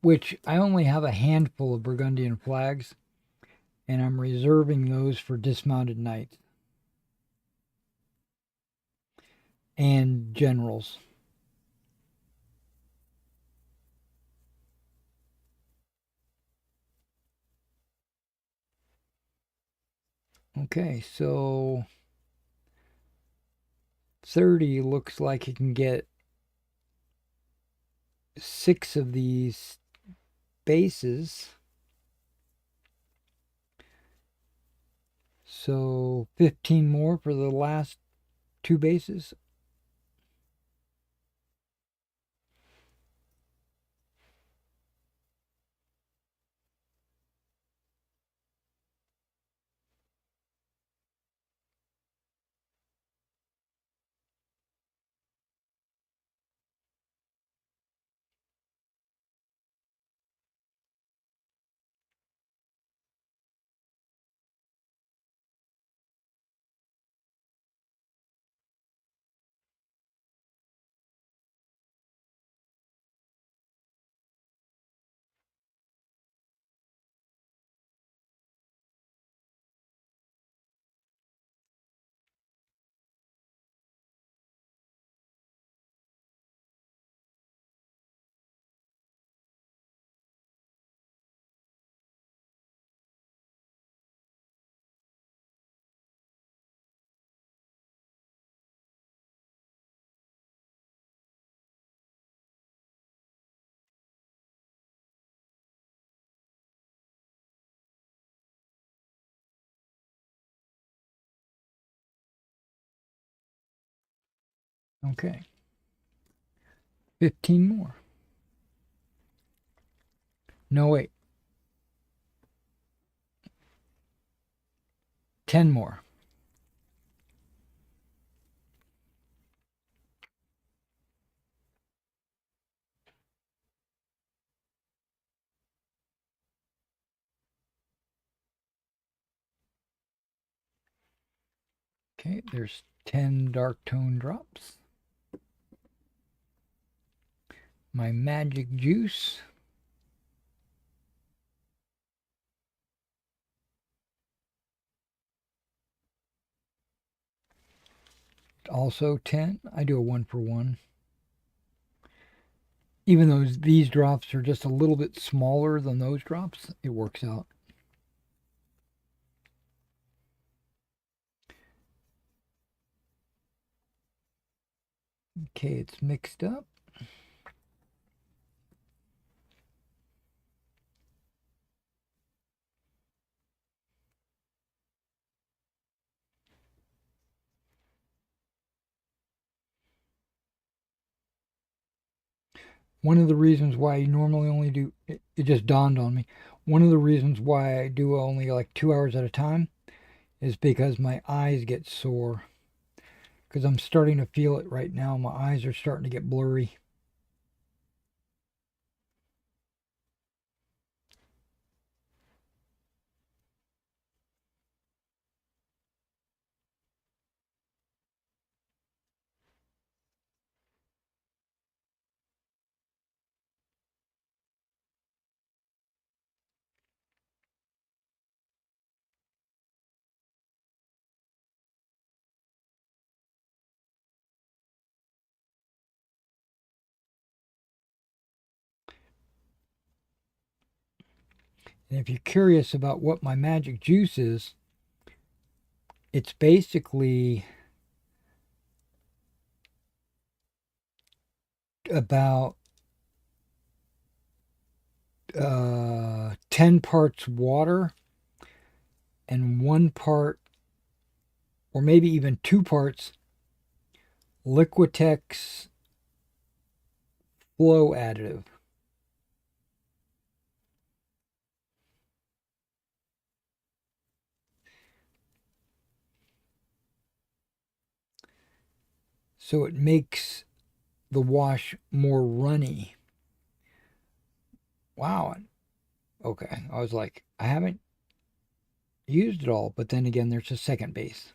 which I only have a handful of Burgundian flags, and I'm reserving those for dismounted knights and generals. Okay, so 30 looks like you can get 6 of these bases. So 15 more for the last 2 bases. Okay. 15 more. No, wait. 10 more. Okay, there's 10 dark tone drops. My magic juice. Also 10. I do a 1-for-1. Even though these drops are just a little bit smaller than those drops, it works out. Okay, it's mixed up. One of the reasons why I normally only do, it just dawned on me, one of the reasons why I do only like 2 hours at a time is because my eyes get sore. Because I'm starting to feel it right now. My eyes are starting to get blurry. And if you're curious about what my magic juice is, it's basically about 10 parts water and 1 part, or maybe even 2 parts, Liquitex flow additive. So it makes the wash more runny. Wow. Okay. I was like, I haven't used it all, but then again, there's a second base.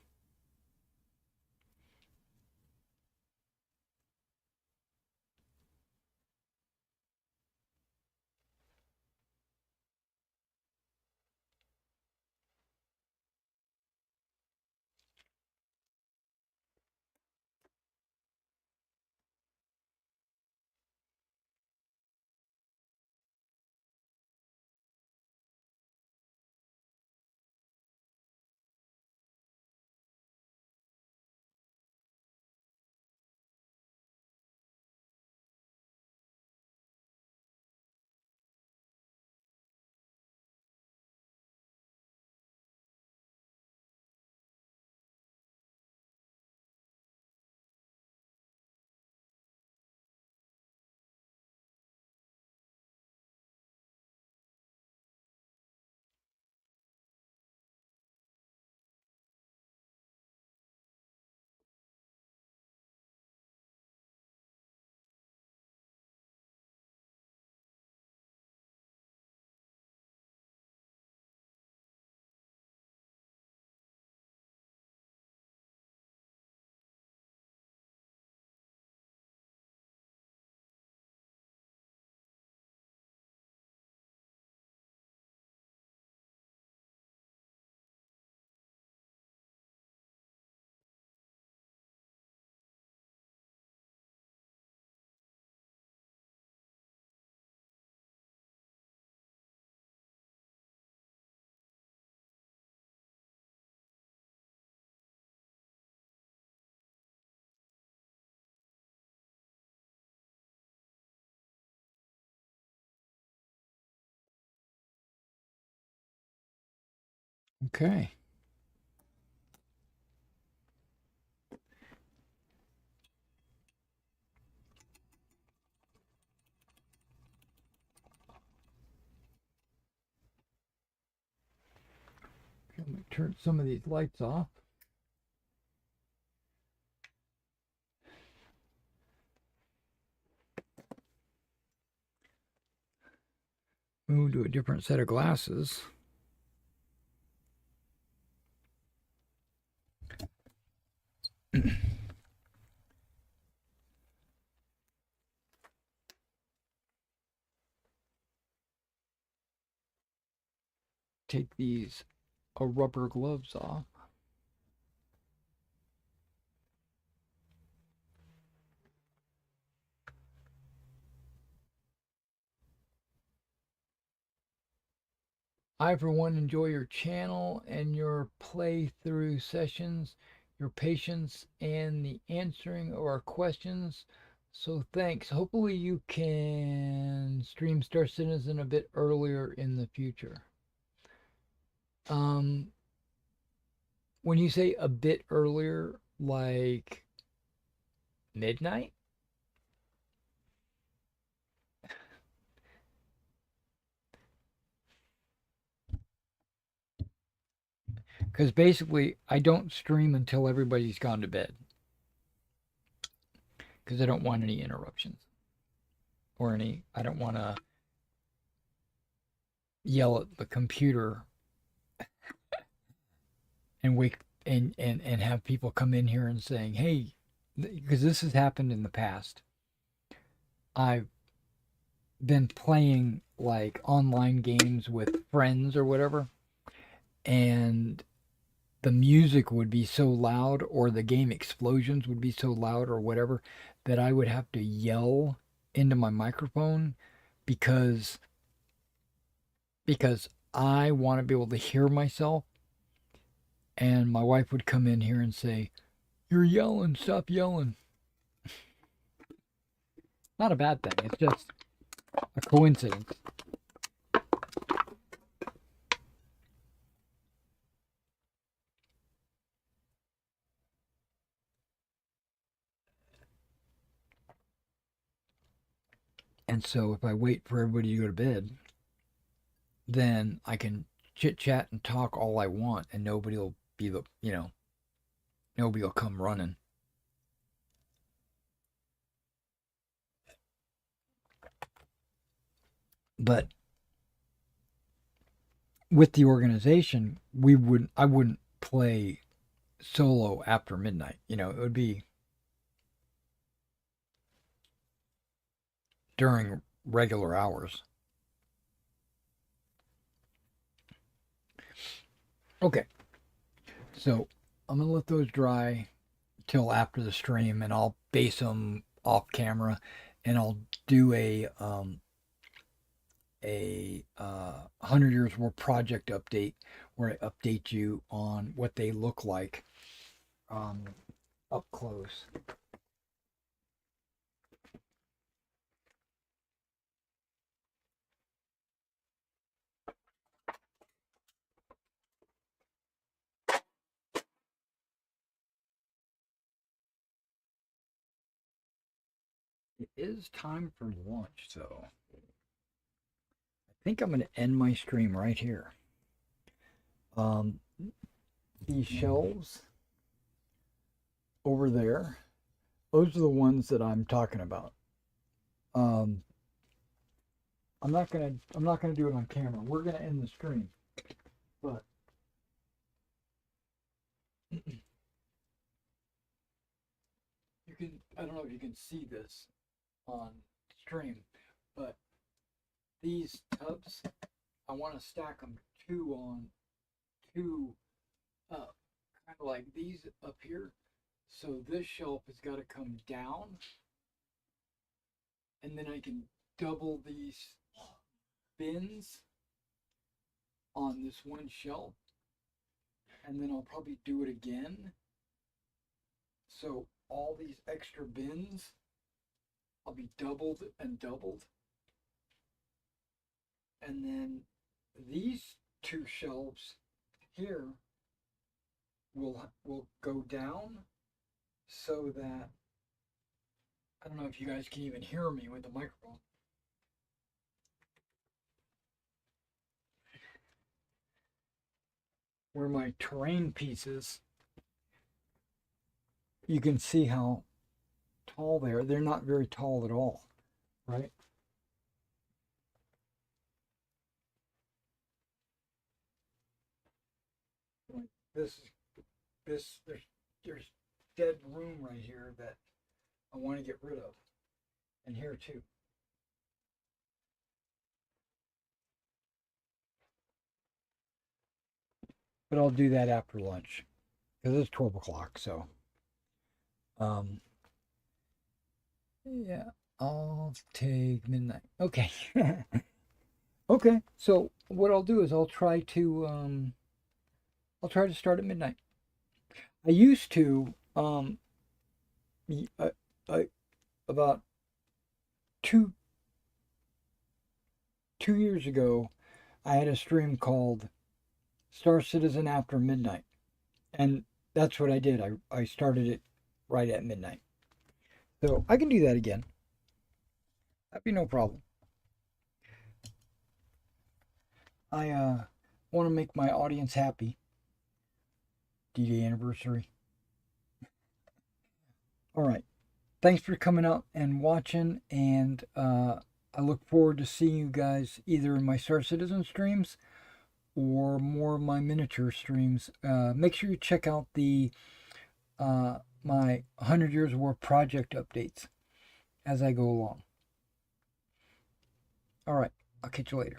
Okay. Let me turn some of these lights off. Move to a different set of glasses. Take these rubber gloves off. I, for one, enjoy your channel and your playthrough sessions, your patience, and the answering of our questions. So thanks. Hopefully you can stream Star Citizen a bit earlier in the future. Um, when you say a bit earlier, like midnight? Because basically, I don't stream until everybody's gone to bed. Because I don't want any interruptions or any. I don't want to yell at the computer and wake and have people come in here and saying, "Hey," because this has happened in the past. I've been playing like online games with friends or whatever, and the music would be so loud or the game explosions would be so loud or whatever that I would have to yell into my microphone because because I want to be able to hear myself, and my wife would come in here and say, "You're yelling, stop yelling." Not a bad thing. It's just a coincidence. And so if I wait for everybody to go to bed, then I can chit chat and talk all I want, and nobody will be nobody will come running. But with the organization, I wouldn't play solo after midnight. You know, it would be during regular hours. Okay, so I'm gonna let those dry till after the stream, and I'll base them off camera, and I'll do a 100 Years War project update where I update you on what they look like um, up close. It is time for lunch, so I think I'm going to end my stream right here. Um, these shelves over there, those are the ones that I'm talking about. Um, I'm not gonna do it on camera. We're gonna end the stream, but you can. I don't know if you can see this on stream, but these tubs, I want to stack them two on two up, kind of like these up here. So this shelf has got to come down, and then I can double these bins on this one shelf, and then I'll probably do it again. So all these extra bins, I'll be doubled and doubled. And then these two shelves here will go down so that I don't know if you guys can even hear me with the microphone. Where my terrain pieces, you can see how tall they are. They're not very tall at all, right? Like there's dead room right here that I want to get rid of, and here too. But I'll do that after lunch because it's 12 o'clock. So, um, yeah, I'll take midnight. Okay. Okay. So what I'll do is I'll try to start at midnight. I used to I, about two 2 years ago, I had a stream called Star Citizen After Midnight, and that's what I did. I started it right at midnight, so I can do that again. That'd be no problem. I want to make my audience happy. D-Day anniversary. All right. Thanks for coming out and watching, and I look forward to seeing you guys either in my Star Citizen streams or more of my miniature streams. Make sure you check out the my 100 Years War project updates as I go along. All right. I'll catch you later.